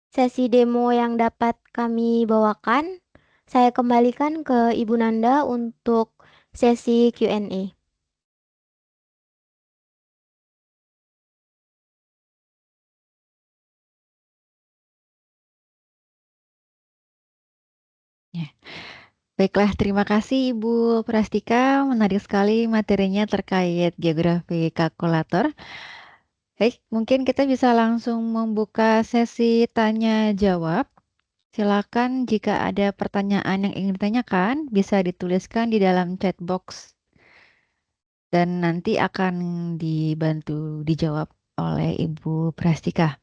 sesi demo yang dapat kami bawakan. Saya kembalikan ke Ibu Nanda untuk sesi Q&A. Ya. Baiklah, terima kasih Ibu Prastika. Menarik sekali materinya terkait geografi kalkulator. Baik, mungkin kita bisa langsung membuka sesi tanya jawab. Silakan jika ada pertanyaan yang ingin ditanyakan, bisa dituliskan di dalam chat box dan nanti akan dibantu dijawab oleh Ibu Prastika.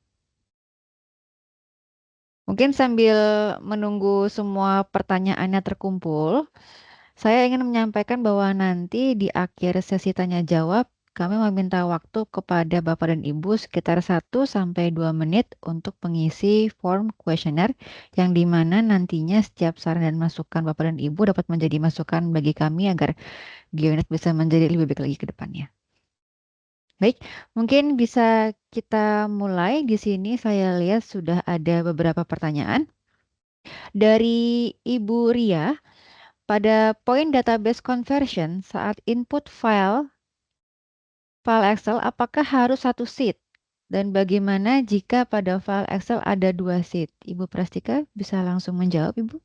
Mungkin sambil menunggu semua pertanyaannya terkumpul, saya ingin menyampaikan bahwa nanti di akhir sesi tanya jawab, kami meminta waktu kepada Bapak dan Ibu sekitar 1 sampai 2 menit untuk mengisi form kuesioner yang dimana nantinya setiap saran dan masukan Bapak dan Ibu dapat menjadi masukan bagi kami agar GeoNet bisa menjadi lebih baik lagi ke depannya. Baik, mungkin bisa kita mulai. Di sini saya lihat sudah ada beberapa pertanyaan. Dari Ibu Ria, pada poin database conversion saat input file Excel, apakah harus satu sheet? Dan bagaimana jika pada file Excel ada 2 sheet? Ibu Prastika bisa langsung menjawab, Ibu?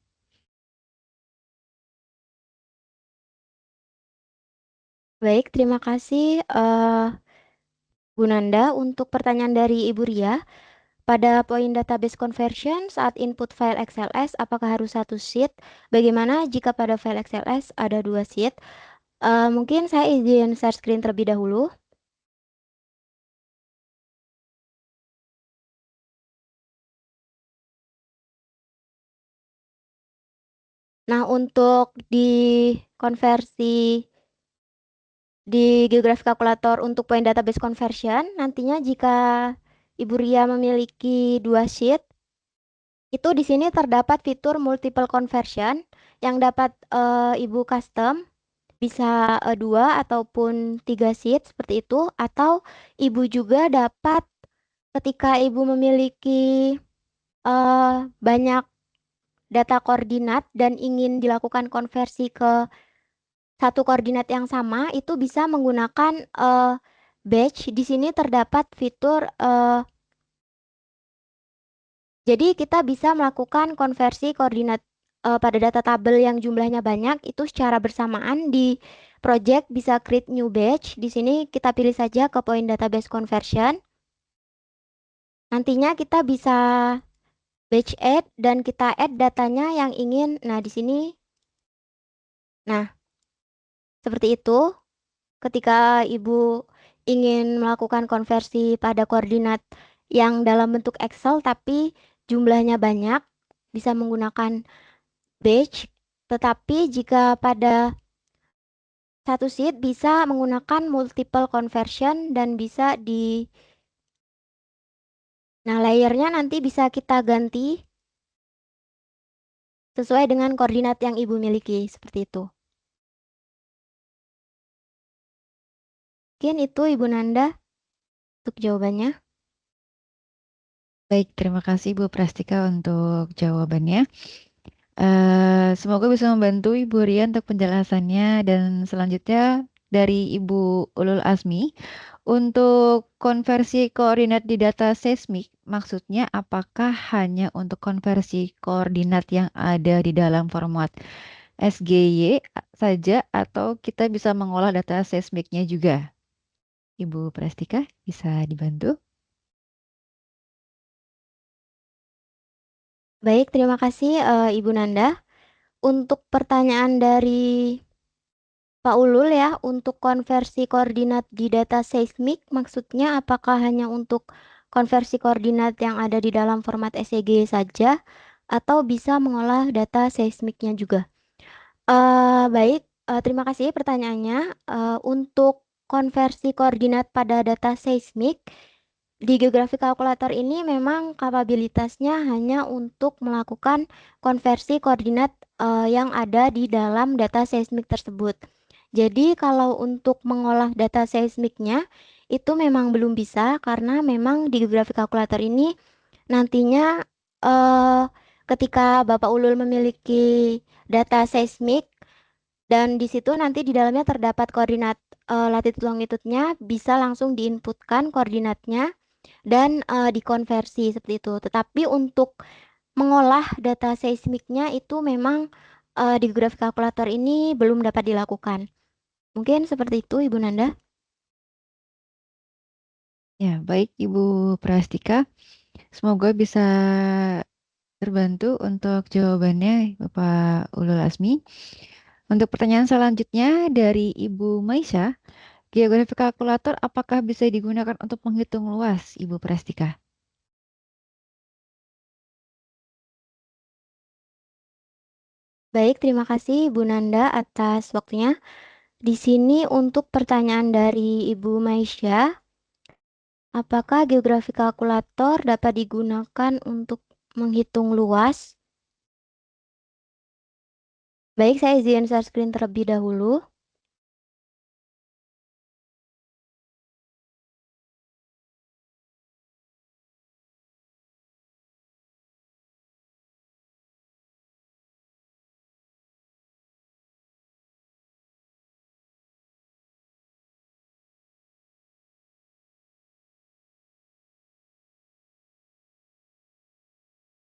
Baik, terima kasih Bu Nanda untuk pertanyaan dari Ibu Ria. Pada poin database conversion saat input file XLS, apakah harus satu sheet? Bagaimana jika pada file XLS ada 2 sheet? Mungkin saya izin share screen terlebih dahulu. Nah, untuk di konversi di geografi kalkulator untuk point database conversion, nantinya jika Ibu Ria memiliki 2 sheet, itu di sini terdapat fitur multiple conversion yang dapat Ibu custom, bisa 2 ataupun 3 sheet seperti itu, atau Ibu juga dapat ketika Ibu memiliki banyak data koordinat dan ingin dilakukan konversi ke satu koordinat yang sama, itu bisa menggunakan batch. Di sini terdapat fitur jadi kita bisa melakukan konversi koordinat pada data tabel yang jumlahnya banyak itu secara bersamaan di project, bisa create new batch. Di sini kita pilih saja ke point database conversion. Nantinya kita bisa batch add dan kita add datanya yang ingin. Nah, di sini. Nah, seperti itu. Ketika Ibu ingin melakukan konversi pada koordinat yang dalam bentuk Excel tapi jumlahnya banyak, bisa menggunakan batch. Tetapi jika pada satu sheet bisa menggunakan multiple conversion dan bisa di. Nah, layernya nanti bisa kita ganti. sesuai dengan koordinat yang Ibu miliki, seperti itu. Mungkin itu Ibu Nanda untuk jawabannya. Baik, terima kasih Bu Prastika untuk jawabannya. Semoga bisa membantu Ibu Rian untuk penjelasannya dan selanjutnya dari Ibu Ulul Azmi untuk konversi koordinat di data seismik, maksudnya apakah hanya untuk konversi koordinat yang ada di dalam format SGY saja atau kita bisa mengolah data seismiknya juga? Ibu Prastika bisa dibantu? Baik, terima kasih Ibu Nanda. Untuk pertanyaan dari Pak Ulul ya, untuk konversi koordinat di data seismik, maksudnya apakah hanya untuk konversi koordinat yang ada di dalam format SCG saja, atau bisa mengolah data seismiknya juga? Baik, terima kasih pertanyaannya. Untuk konversi koordinat pada data seismik, di Geography Calculator ini memang kapabilitasnya hanya untuk melakukan konversi koordinat yang ada di dalam data seismik tersebut. Jadi kalau untuk mengolah data seismiknya itu memang belum bisa karena memang di Geography Calculator ini nantinya eh, ketika Bapak Ulul memiliki data seismik dan di situ nanti di dalamnya terdapat koordinat latitude longitude-nya bisa langsung diinputkan koordinatnya dan dikonversi seperti itu. Tetapi untuk mengolah data seismiknya itu memang di graf kalkulator ini belum dapat dilakukan. Mungkin seperti itu, Ibu Nanda. Ya, baik Ibu Prastika. Semoga bisa terbantu untuk jawabannya Bapak Ulul Asmi. Untuk pertanyaan selanjutnya dari Ibu Maisha, geografi kalkulator apakah bisa digunakan untuk menghitung luas, Ibu Prastika? Baik, terima kasih Ibu Nanda atas waktunya. Di sini untuk pertanyaan dari Ibu Maisha, apakah geografi kalkulator dapat digunakan untuk menghitung luas? Baik, saya izin share screen terlebih dahulu.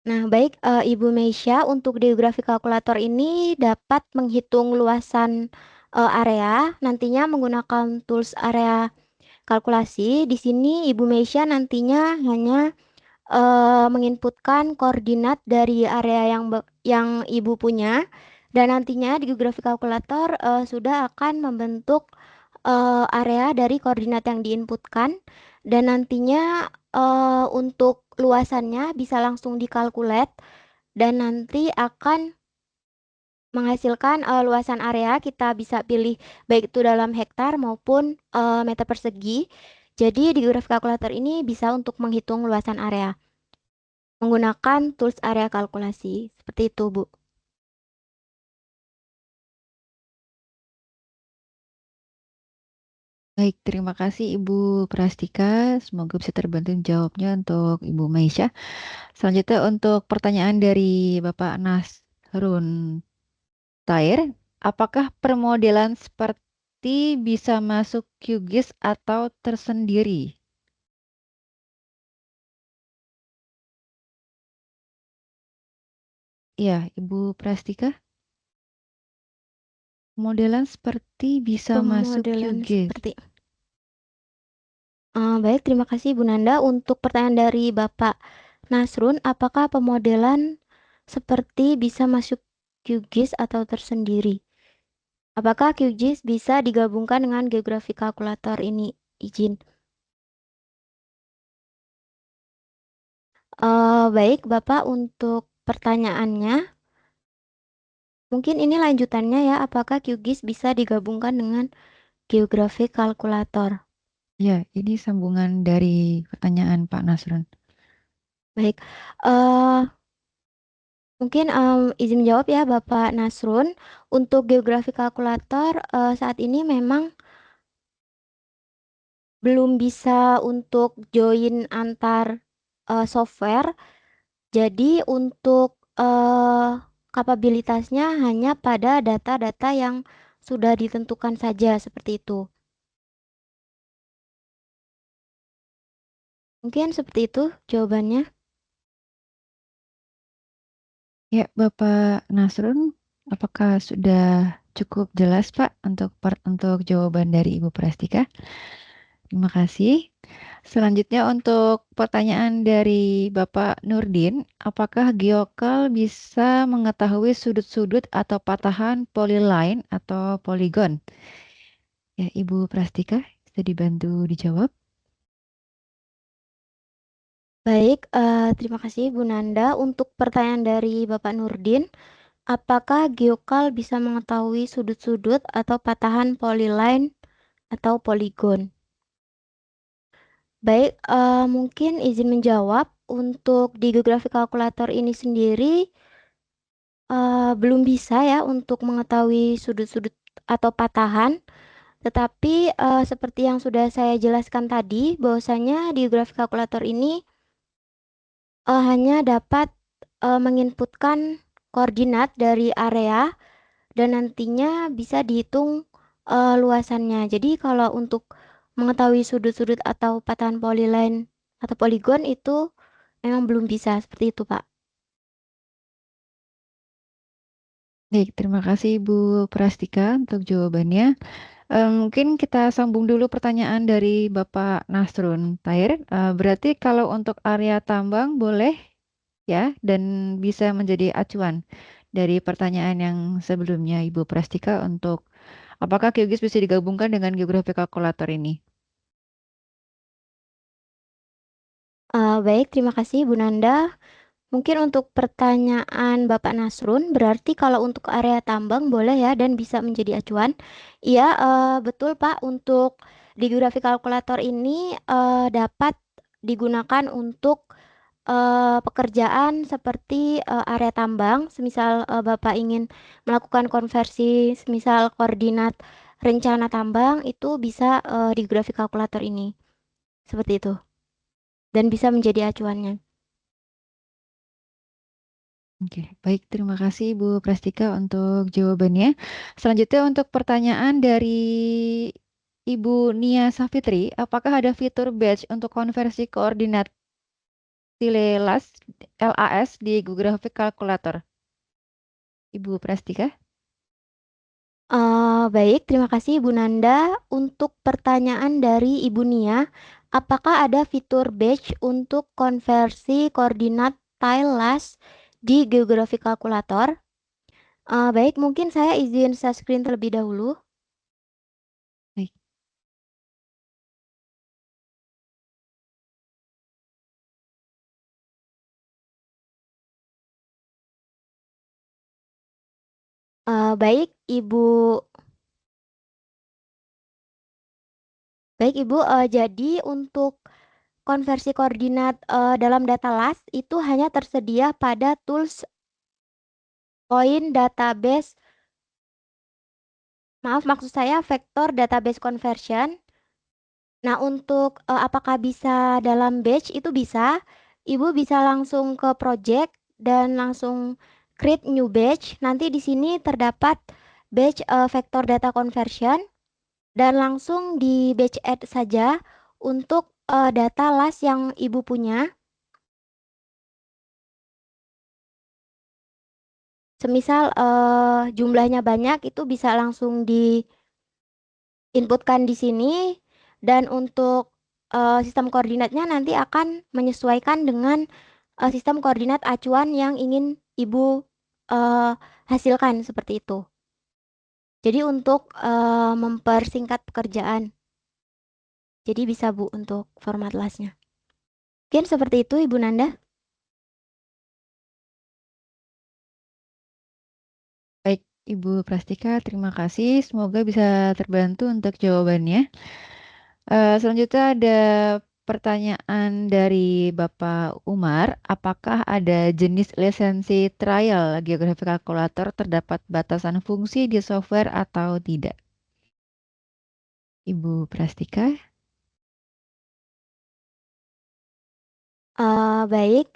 Nah, baik Ibu Meisha, untuk geografi kalkulator ini dapat menghitung luasan area nantinya menggunakan tools area kalkulasi. Di sini Ibu Meisha nantinya hanya menginputkan koordinat dari area yang Ibu punya dan nantinya di geografi kalkulator sudah akan membentuk area dari koordinat yang diinputkan dan nantinya untuk luasannya bisa langsung dikalkulat dan nanti akan menghasilkan luasan area kita bisa pilih baik itu dalam hektar maupun meter persegi. Jadi di graf kalkulator ini bisa untuk menghitung luasan area menggunakan tools area kalkulasi. Seperti itu, Bu. Baik, terima kasih Ibu Prastika. Semoga bisa terbantu jawabnya untuk Ibu Maisha. Selanjutnya untuk pertanyaan dari Bapak Nasrun Tair, apakah permodelan seperti bisa masuk QGIS atau tersendiri? Iya, Ibu Prastika. Modelan seperti bisa masuk Pemodelan QGIS. seperti baik, terima kasih Bu Nanda. Untuk pertanyaan dari Bapak Nasrun, apakah pemodelan seperti bisa masuk QGIS atau tersendiri? Apakah QGIS bisa digabungkan dengan geografi kalkulator ini? Izin. Baik, Bapak, untuk pertanyaannya, mungkin ini lanjutannya ya, apakah QGIS bisa digabungkan dengan geografi kalkulator? Ya, ini sambungan dari pertanyaan Pak Nasrun. Baik, eh Mungkin izin menjawab ya Bapak Nasrun. Untuk geografi kalkulator saat ini memang belum bisa untuk join antar software. Jadi untuk kapabilitasnya hanya pada data-data yang sudah ditentukan saja seperti itu. Mungkin seperti itu jawabannya. Ya, Bapak Nasrun, apakah sudah cukup jelas, Pak, untuk jawaban dari Ibu Prastika? Terima kasih. Selanjutnya untuk pertanyaan dari Bapak Nurdin, apakah geokal bisa mengetahui sudut-sudut atau patahan poliline atau poligon? Ya, Ibu Prastika, bisa dibantu dijawab? Baik, terima kasih Bu Nanda. Untuk pertanyaan dari Bapak Nurdin, apakah geokal bisa mengetahui sudut-sudut atau patahan polyline atau poligon? Baik, mungkin izin menjawab. Untuk di geografi kalkulator ini sendiri belum bisa ya untuk mengetahui sudut-sudut atau patahan. Tetapi seperti yang sudah saya jelaskan tadi, bahwasanya di geografi kalkulator ini hanya dapat menginputkan koordinat dari area dan nantinya bisa dihitung luasannya. Jadi kalau untuk mengetahui sudut-sudut atau patahan polyline atau poligon itu memang belum bisa seperti itu, Pak. Baik, terima kasih Ibu Prastika untuk jawabannya. Mungkin kita sambung dulu pertanyaan dari Bapak Nasrun Tair. Berarti kalau untuk area tambang boleh ya dan bisa menjadi acuan dari pertanyaan yang sebelumnya Ibu Prastika untuk apakah GeoGIS bisa digabungkan dengan geografi kalkulator ini? Baik, terima kasih Bu Nanda. Mungkin untuk pertanyaan Bapak Nasrun, berarti kalau untuk area tambang boleh ya dan bisa menjadi acuan. Iya, betul Pak. Untuk di geografi kalkulator ini dapat digunakan untuk pekerjaan seperti area tambang. Semisal Bapak ingin melakukan konversi, semisal koordinat rencana tambang itu bisa di geografi kalkulator ini. Seperti itu. Dan bisa menjadi acuannya. Oke, baik. Terima kasih Ibu Prastika untuk jawabannya. Selanjutnya untuk pertanyaan dari Ibu Nia Safitri, apakah ada fitur batch untuk konversi koordinat LAS di Google Calculator? Ibu Prastika. Baik, terima kasih Ibu Nanda. Untuk pertanyaan dari Ibu Nia, apakah ada fitur batch untuk konversi koordinat tile LAS di geografi kalkulator? Baik, mungkin saya izin share screen terlebih dahulu. Baik. Baik, Ibu. Baik, Ibu. Jadi untuk konversi koordinat dalam data LAS itu hanya tersedia pada tools point database. Maaf, maksud saya vector database conversion. Nah, untuk apakah bisa dalam batch itu bisa. Ibu bisa langsung ke project dan langsung create new batch. Nanti di sini terdapat batch vector data conversion dan langsung di batch add saja untuk data LAS yang Ibu punya. Semisal jumlahnya banyak itu bisa langsung diinputkan di sini dan untuk sistem koordinatnya nanti akan menyesuaikan dengan sistem koordinat acuan yang ingin Ibu hasilkan seperti itu. Jadi untuk mempersingkat pekerjaan. Jadi bisa Bu untuk format LAS-nya. Mungkin seperti itu Ibu Nanda. Baik, Ibu Prastika, terima kasih. Semoga bisa terbantu untuk jawabannya. Selanjutnya ada pertanyaan dari Bapak Umar, apakah ada jenis lisensi trial geografi kalkulator terdapat batasan fungsi di software atau tidak? Ibu Prastika? Baik,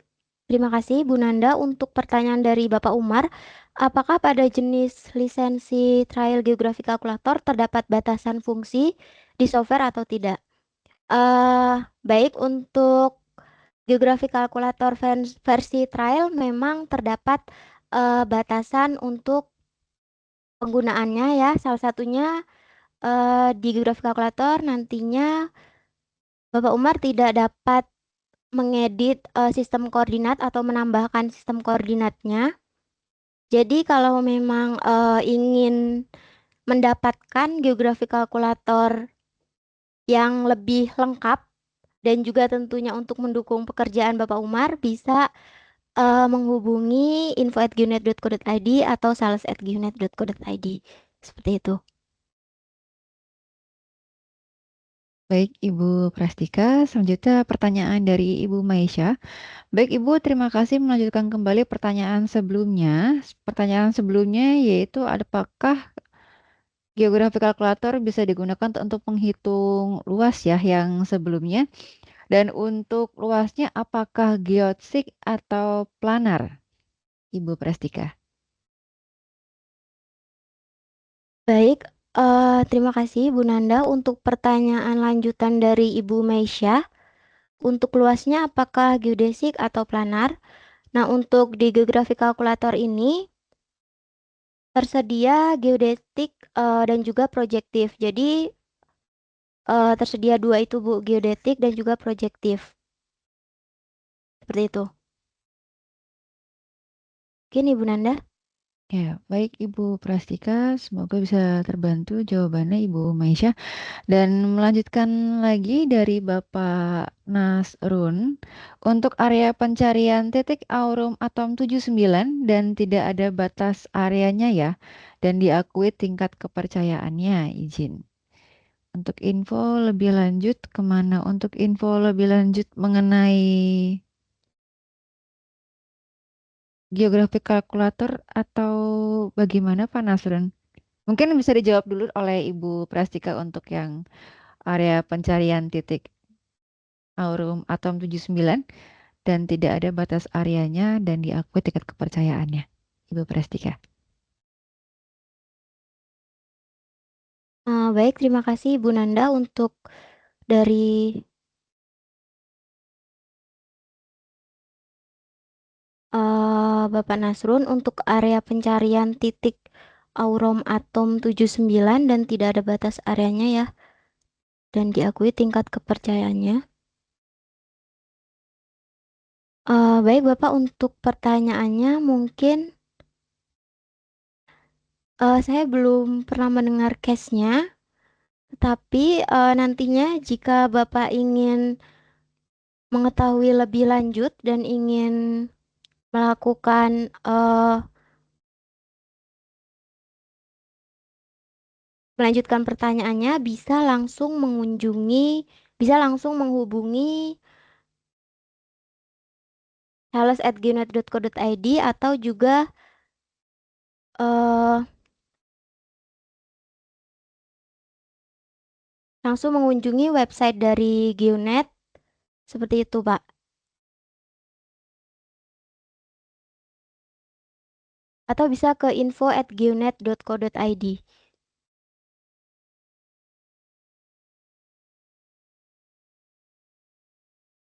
terima kasih Bu Nanda untuk pertanyaan dari Bapak Umar. Apakah pada jenis lisensi trial geografi kalkulator terdapat batasan fungsi di software atau tidak? Baik, untuk geografi kalkulator versi trial memang terdapat batasan untuk penggunaannya ya. Salah satunya di geografi kalkulator nantinya Bapak Umar tidak dapat mengedit sistem koordinat atau menambahkan sistem koordinatnya. Jadi kalau memang ingin mendapatkan geografi kalkulator yang lebih lengkap dan juga tentunya untuk mendukung pekerjaan Bapak Umar bisa menghubungi info@geonet.co.id atau sales@geonet.co.id. Seperti itu. Baik, Ibu Prastika. Selanjutnya pertanyaan dari Ibu Maisha. Baik, Ibu, terima kasih melanjutkan kembali pertanyaan sebelumnya. Pertanyaan sebelumnya yaitu apakah geografi kalkulator bisa digunakan untuk menghitung luas ya yang sebelumnya? Dan untuk luasnya apakah geodesik atau planar, Ibu Prastika? Baik, terima kasih Bu Nanda untuk pertanyaan lanjutan dari Ibu Meisha. Untuk luasnya apakah geodesik atau planar? Nah, untuk di geografi kalkulator ini tersedia geodetik dan juga proyektif. Jadi tersedia dua itu Bu, geodetik dan juga proyektif. Seperti itu. Oke Ibu Nanda. Ya, baik Ibu Prastika, semoga bisa terbantu jawabannya Ibu Maisha. Dan melanjutkan lagi dari Bapak Nasrun, untuk area pencarian titik aurum atom 79 dan tidak ada batas areanya ya, dan diakui tingkat kepercayaannya, izin. Untuk info lebih lanjut kemana? Untuk info lebih lanjut mengenai geografi kalkulator atau bagaimana Pak Nasrun? Mungkin bisa dijawab dulu oleh Ibu Prastika untuk yang area pencarian titik aurum atom 79 dan tidak ada batas areanya dan diakui tingkat kepercayaannya. Ibu Prastika. Baik, terima kasih Bu Nanda untuk dari Bapak Nasrun untuk area pencarian titik aurum atom 79 dan tidak ada batas areanya ya. Dan diakui tingkat kepercayaannya. Baik Bapak, untuk pertanyaannya mungkin saya belum pernah mendengar case-nya, tetapi nantinya jika Bapak ingin mengetahui lebih lanjut dan ingin melakukan melanjutkan pertanyaannya, bisa langsung menghubungi sales@geonet.co.id atau juga eh, langsung mengunjungi website dari Geonet. Seperti itu, Pak. Atau bisa ke info@geonet.co.id.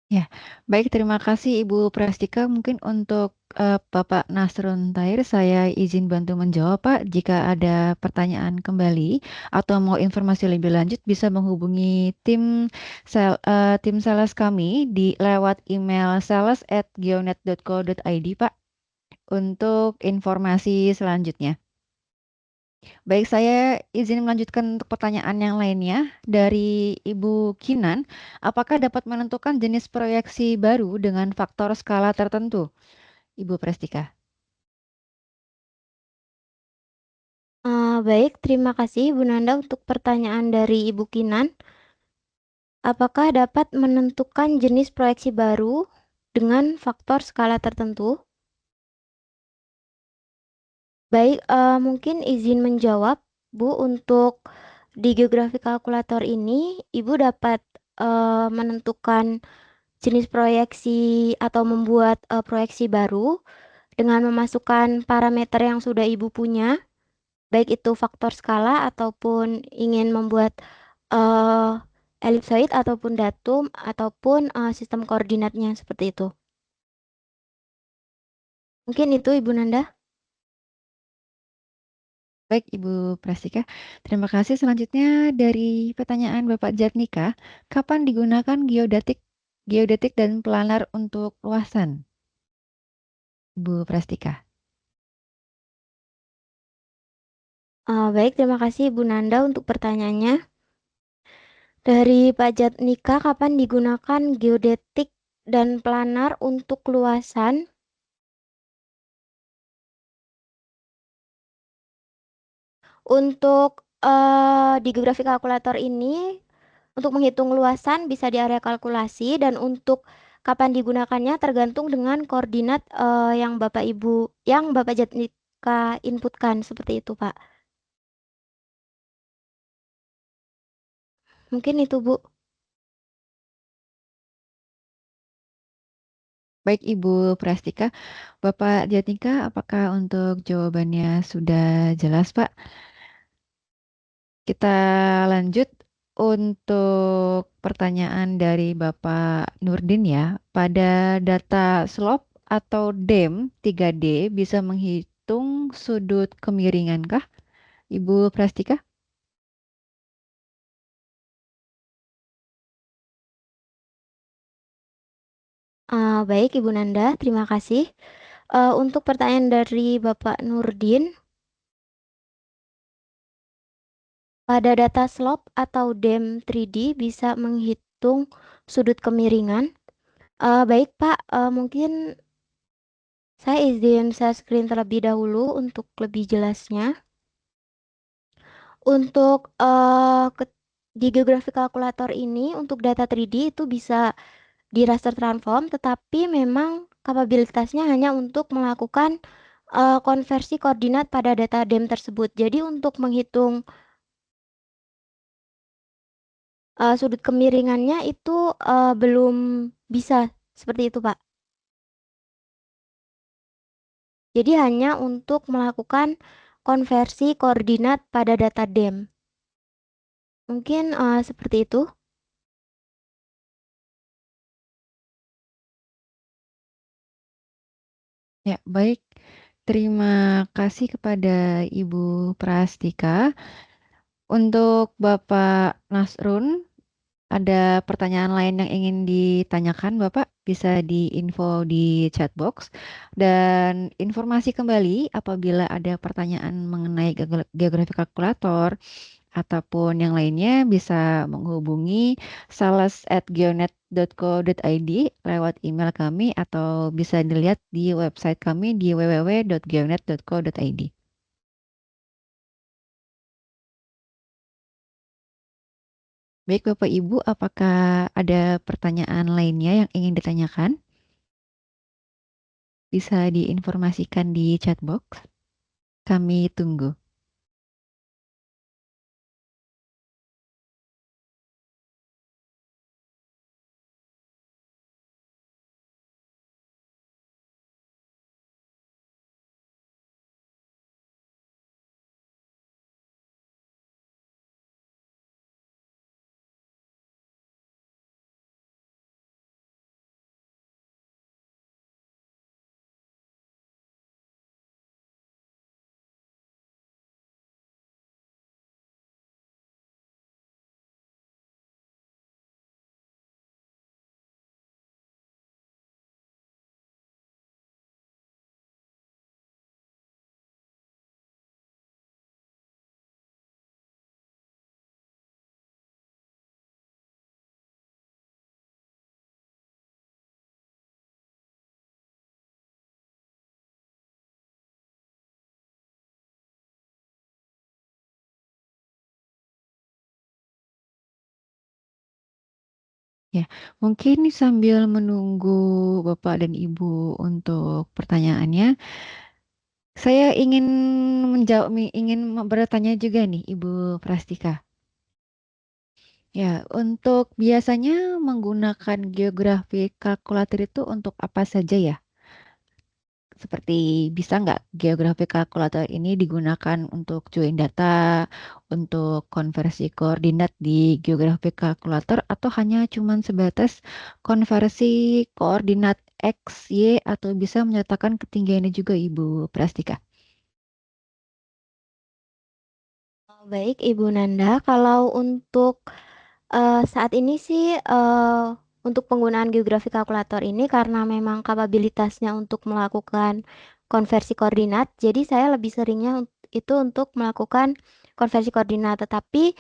Ya, baik terima kasih Ibu Prastika. Mungkin untuk Bapak Nasrun Tair, saya izin bantu menjawab Pak. Jika ada pertanyaan kembali atau mau informasi lebih lanjut, bisa menghubungi tim sales kami di lewat email sales@geonet.co.id Pak untuk informasi selanjutnya. Baik, saya izin melanjutkan untuk pertanyaan yang lainnya dari Ibu Kinan. Apakah dapat menentukan jenis proyeksi baru dengan faktor skala tertentu? Ibu Prestika. Baik, terima kasih Bu Nanda untuk pertanyaan dari Ibu Kinan. Apakah dapat menentukan jenis proyeksi baru dengan faktor skala tertentu? Baik, mungkin izin menjawab, Bu, untuk di geografi kalkulator ini, Ibu dapat menentukan jenis proyeksi atau membuat proyeksi baru dengan memasukkan parameter yang sudah Ibu punya, baik itu faktor skala ataupun ingin membuat eh, elipsoid ataupun datum ataupun sistem koordinatnya seperti itu. Mungkin itu Ibu Nanda. Baik, Ibu Prastika. Terima kasih. Selanjutnya dari pertanyaan Bapak Jatnika, kapan digunakan geodetik dan planar untuk luasan? Ibu Prastika. Baik, terima kasih Ibu Nanda untuk pertanyaannya. Dari Pak Jatnika, kapan digunakan geodetik dan planar untuk luasan? Untuk di geografi kalkulator ini, untuk menghitung luasan bisa di area kalkulasi dan untuk kapan digunakannya tergantung dengan koordinat yang Bapak Jatnika inputkan seperti itu, Pak. Mungkin itu, Bu. Baik, Ibu Prastika. Bapak Jatnika, apakah untuk jawabannya sudah jelas, Pak? Kita lanjut untuk pertanyaan dari Bapak Nurdin ya. Pada data slope atau DEM 3D bisa menghitung sudut kemiringan kah, Ibu Prastika? Baik, Ibu Nanda, terima kasih. Untuk pertanyaan dari Bapak Nurdin, pada data slope atau DEM 3D bisa menghitung sudut kemiringan. Baik, Pak, mungkin saya izin share screen terlebih dahulu untuk lebih jelasnya. Untuk di geografi kalkulator ini, untuk data 3D itu bisa di raster transform, tetapi memang kapabilitasnya hanya untuk melakukan konversi koordinat pada data DEM tersebut. Jadi untuk menghitung sudut kemiringannya itu belum bisa seperti itu, Pak. Jadi hanya untuk melakukan konversi koordinat pada data DEM. Mungkin seperti itu. Ya, baik. Terima kasih kepada Ibu Prastika. Untuk Bapak Nasrun, ada pertanyaan lain yang ingin ditanyakan, Bapak? Bisa diinfo di chat box. Dan informasi kembali apabila ada pertanyaan mengenai geografi kalkulator ataupun yang lainnya bisa menghubungi sales@geonet.co.id lewat email kami atau bisa dilihat di website kami di www.geonet.co.id. Baik, Bapak Ibu, apakah ada pertanyaan lainnya yang ingin ditanyakan? Bisa diinformasikan di chat box. Kami tunggu. Ya, mungkin sambil menunggu Bapak dan Ibu untuk pertanyaannya, saya ingin menjawab, ingin bertanya juga nih, Ibu Prastika. Ya, untuk biasanya menggunakan geografi kalkulator itu untuk apa saja ya? Seperti bisa nggak geografi kalkulator ini digunakan untuk join data, untuk konversi koordinat di geografi kalkulator, atau hanya cuman sebatas konversi koordinat X, Y, atau bisa menyertakan ketinggiannya juga, Ibu Prastika? Baik, Ibu Nanda, kalau untuk saat ini sih untuk penggunaan geografi kalkulator ini karena memang kapabilitasnya untuk melakukan konversi koordinat, jadi saya lebih seringnya itu untuk melakukan konversi koordinat. Tetapi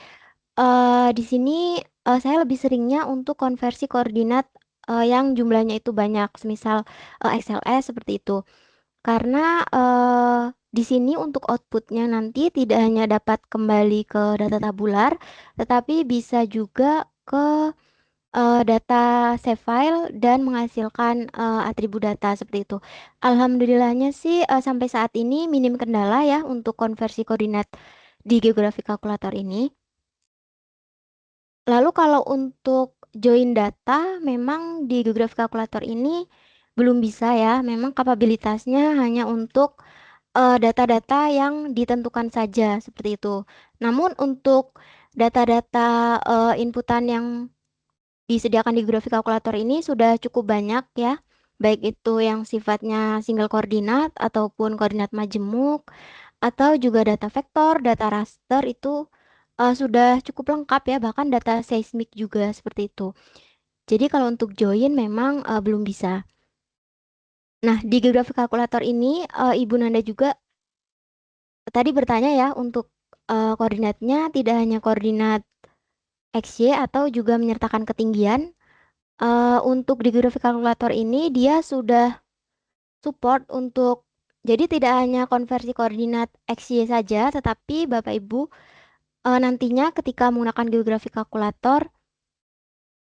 di sini saya lebih seringnya untuk konversi koordinat yang jumlahnya itu banyak, semisal XLS seperti itu. Karena, di sini untuk outputnya nanti tidak hanya dapat kembali ke data tabular, tetapi bisa juga ke, data save file dan menghasilkan, atribut data seperti itu. Alhamdulillahnya sih, sampai saat ini minim kendala ya untuk konversi koordinat di geografi kalkulator ini. Lalu kalau untuk join data memang di geografi kalkulator ini belum bisa ya, memang kapabilitasnya hanya untuk data-data yang ditentukan saja, seperti itu. Namun untuk data-data, inputan yang disediakan di grafik kalkulator ini sudah cukup banyak ya, baik itu yang sifatnya single koordinat ataupun koordinat majemuk, atau juga data vektor, data raster itu, sudah cukup lengkap ya, bahkan data seismik juga seperti itu. Jadi kalau untuk join memang, belum bisa. Nah, di geografi kalkulator ini, Ibu Nanda juga tadi bertanya ya untuk, koordinatnya tidak hanya koordinat X, Y, atau juga menyertakan ketinggian. Untuk di geografi kalkulator ini dia sudah support untuk jadi tidak hanya konversi koordinat X, Y saja, tetapi Bapak Ibu, nantinya ketika menggunakan geografi kalkulator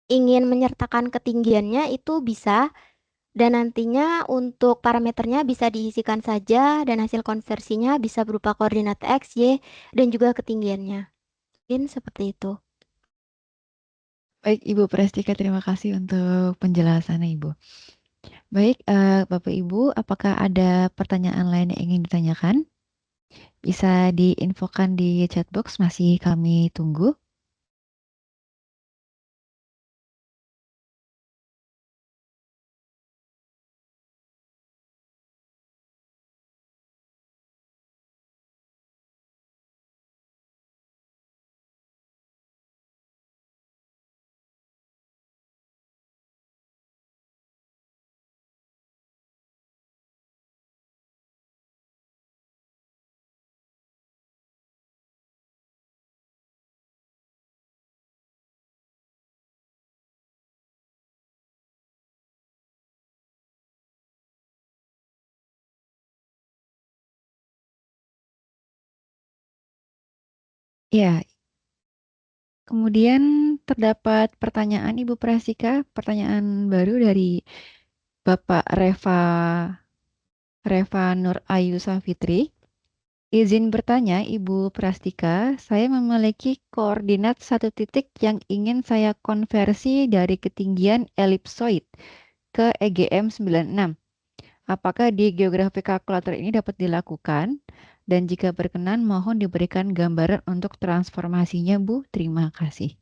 ingin menyertakan ketinggiannya itu bisa, dan nantinya untuk parameternya bisa diisikan saja dan hasil konversinya bisa berupa koordinat X, Y, dan juga ketinggiannya. Mungkin seperti itu. Baik, Ibu Prastika, terima kasih untuk penjelasannya, Ibu. Baik, Bapak Ibu, apakah ada pertanyaan lain yang ingin ditanyakan? Bisa diinfokan di chatbox, masih kami tunggu. Ya, kemudian terdapat pertanyaan Ibu Prastika, pertanyaan baru dari Bapak Reva Nur Ayu Safitri. Izin bertanya, Ibu Prastika, saya memiliki koordinat satu titik yang ingin saya konversi dari ketinggian elipsoid ke EGM 96. Apakah di geografi kalkulator ini dapat dilakukan? Dan jika berkenan, mohon diberikan gambaran untuk transformasinya, Bu. Terima kasih.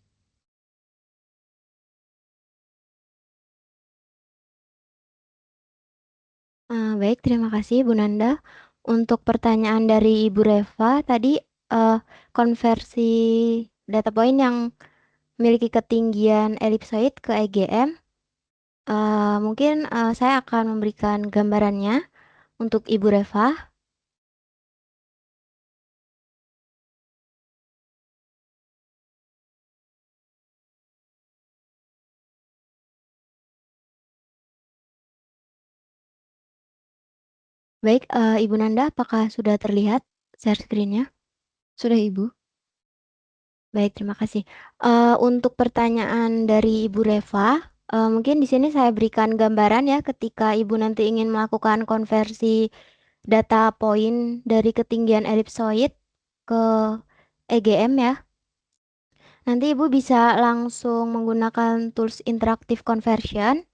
Baik, terima kasih Bu Nanda. Untuk pertanyaan dari Ibu Reva tadi, konversi data point yang memiliki ketinggian elipsoid ke EGM, mungkin, saya akan memberikan gambarannya untuk Ibu Reva. Baik, Ibu Nanda apakah sudah terlihat share screen-nya? Sudah, Ibu? Baik, terima kasih. Untuk pertanyaan dari Ibu Reva, mungkin di sini saya berikan gambaran ya ketika Ibu nanti ingin melakukan konversi data poin dari ketinggian elipsoid ke EGM ya. Nanti Ibu bisa langsung menggunakan tools interactive conversion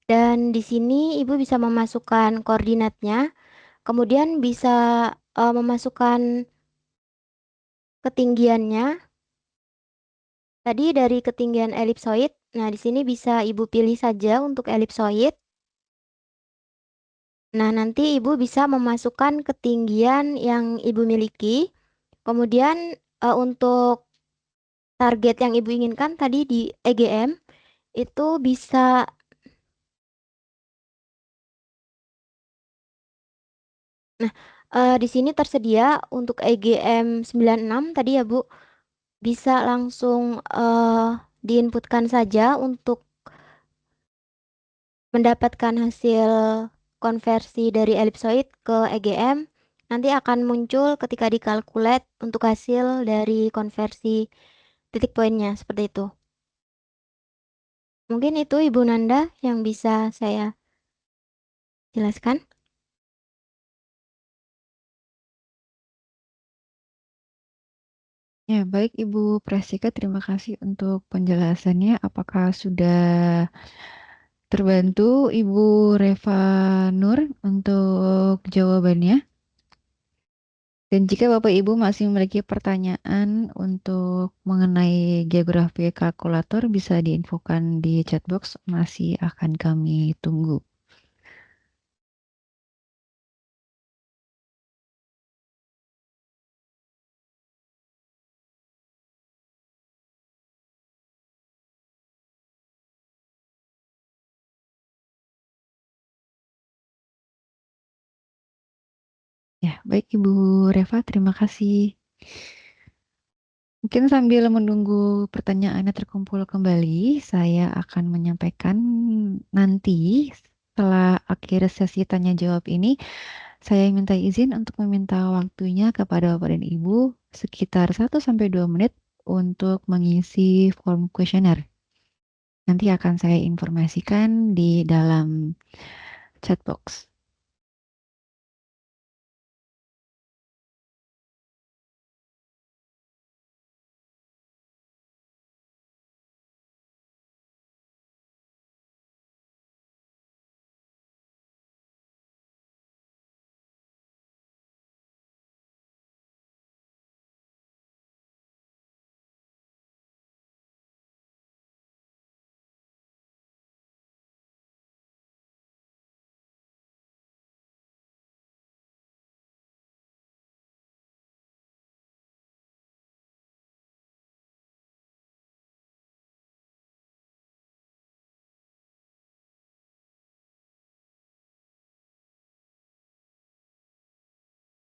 dan di sini Ibu bisa memasukkan koordinatnya, kemudian bisa memasukkan ketinggiannya. Tadi dari ketinggian elipsoid. Nah, di sini bisa Ibu pilih saja untuk elipsoid. Nah, nanti Ibu bisa memasukkan ketinggian yang Ibu miliki. Kemudian untuk target yang Ibu inginkan tadi di EGM itu bisa di sini tersedia untuk EGM 96 tadi ya, Bu. Bisa langsung diinputkan saja untuk mendapatkan hasil konversi dari elipsoid ke EGM. Nanti akan muncul ketika dikalkulat untuk hasil dari konversi titik poinnya seperti itu. Mungkin itu Ibu Nanda yang bisa saya jelaskan. Ya, baik Ibu Presika, terima kasih untuk penjelasannya. Apakah sudah terbantu Ibu Reva Nur untuk jawabannya? Dan jika Bapak Ibu masih memiliki pertanyaan untuk mengenai geografi kalkulator, bisa diinfokan di chatbox, masih akan kami tunggu. Ya, baik Ibu Reva, terima kasih. Mungkin sambil menunggu pertanyaannya terkumpul kembali, saya akan menyampaikan nanti setelah akhir sesi tanya jawab ini, saya minta izin untuk meminta waktunya kepada Bapak dan Ibu sekitar 1 sampai 2 menit untuk mengisi form kuesioner. Nanti akan saya informasikan di dalam chat box.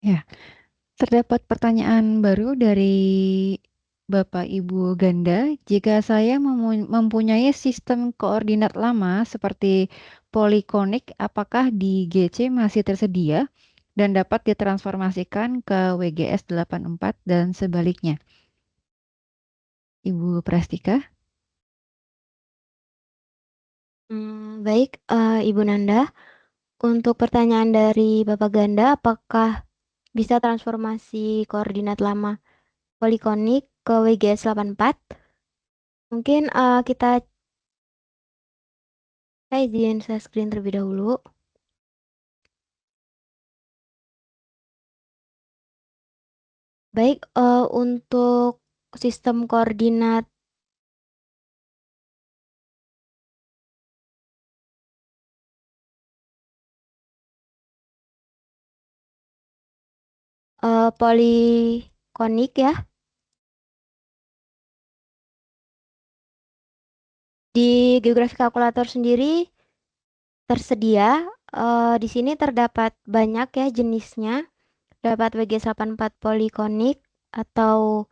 Ya, terdapat pertanyaan baru dari Bapak Ibu Ganda. Jika saya mempunyai sistem koordinat lama seperti polikonik, apakah di GC masih tersedia dan dapat ditransformasikan ke WGS 84 dan sebaliknya? Ibu Prastika? Baik, Ibu Nanda. Untuk pertanyaan dari Bapak Ganda, apakah bisa transformasi koordinat lama polikonik ke WGS 84? Mungkin saya izin share screen terlebih dahulu. Baik, untuk sistem koordinat polikonik ya, di geografi kalkulator sendiri tersedia. Di sini terdapat banyak ya jenisnya. Dapat WG84 polikonik atau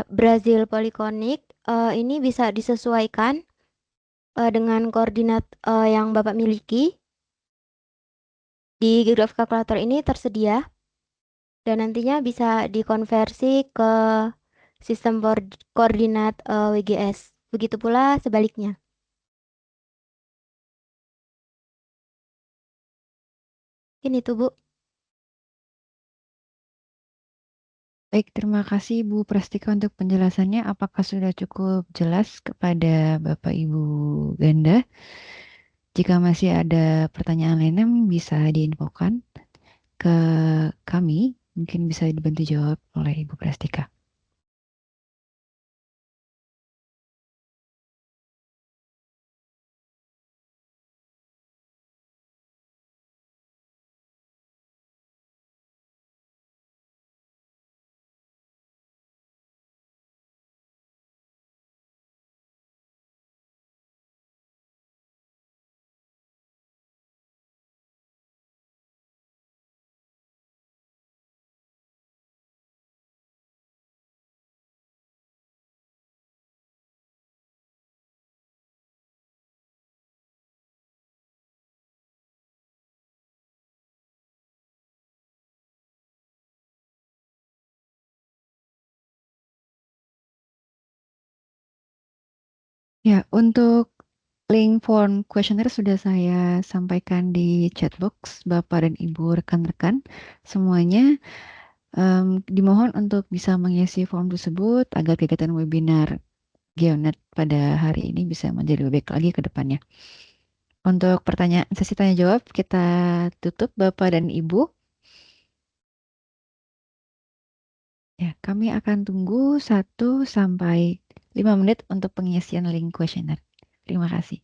Brazil polikonik. Ini bisa disesuaikan dengan koordinat yang Bapak miliki. Di geografi kalkulator ini tersedia dan nantinya bisa dikonversi ke sistem koordinat WGS. Begitu pula sebaliknya. Ini tuh, Bu. Baik, terima kasih Bu Prastika untuk penjelasannya. Apakah sudah cukup jelas kepada Bapak Ibu Ganda? Jika masih ada pertanyaan lainnya bisa diinfokan ke kami, mungkin bisa dibantu jawab oleh Ibu Prastika. Ya, untuk link form questionnaire sudah saya sampaikan di chat box Bapak dan Ibu rekan-rekan semuanya. Dimohon untuk bisa mengisi form tersebut agar kegiatan webinar Geonet pada hari ini bisa menjadi lebih baik lagi ke depannya. Untuk pertanyaan sesi tanya jawab kita tutup Bapak dan Ibu. Ya, kami akan tunggu 1 sampai 5 menit untuk pengisian link questionnaire. Terima kasih.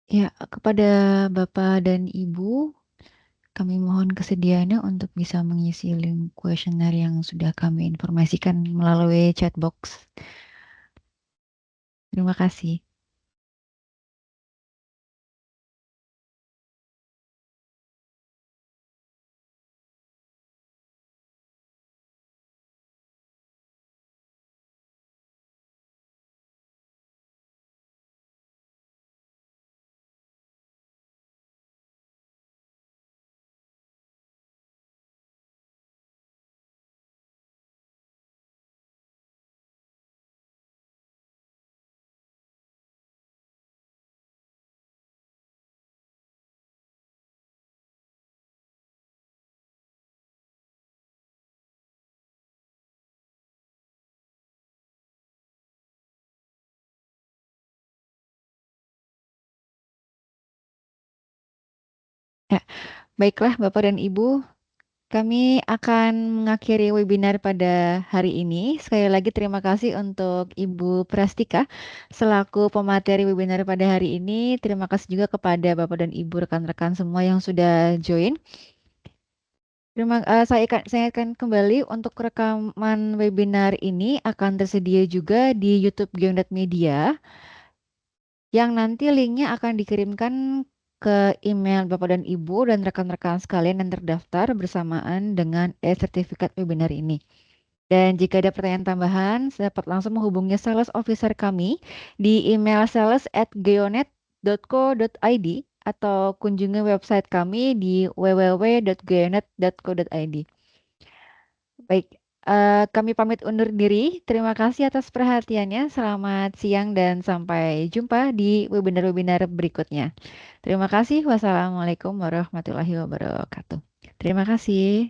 Ya, kepada Bapak dan Ibu, kami mohon kesediaannya untuk bisa mengisi link questionnaire yang sudah kami informasikan melalui chat box. Terima kasih. Ya, baiklah Bapak dan Ibu, kami akan mengakhiri webinar pada hari ini. Sekali lagi terima kasih untuk Ibu Prastika selaku pemateri webinar pada hari ini. Terima kasih juga kepada Bapak dan Ibu rekan-rekan semua yang sudah join. Saya akan kembali untuk rekaman webinar ini akan tersedia juga di YouTube Geonet Media yang nanti linknya akan dikirimkan ke email Bapak dan Ibu dan rekan-rekan sekalian yang terdaftar bersamaan dengan sertifikat webinar ini. Dan jika ada pertanyaan tambahan, dapat langsung menghubungi sales officer kami di email sales@geonet.co.id atau kunjungi website kami di www.geonet.co.id. Baik, kami pamit undur diri. Terima kasih atas perhatiannya. Selamat siang dan sampai jumpa di webinar-webinar berikutnya. Terima kasih. Wassalamualaikum warahmatullahi wabarakatuh. Terima kasih.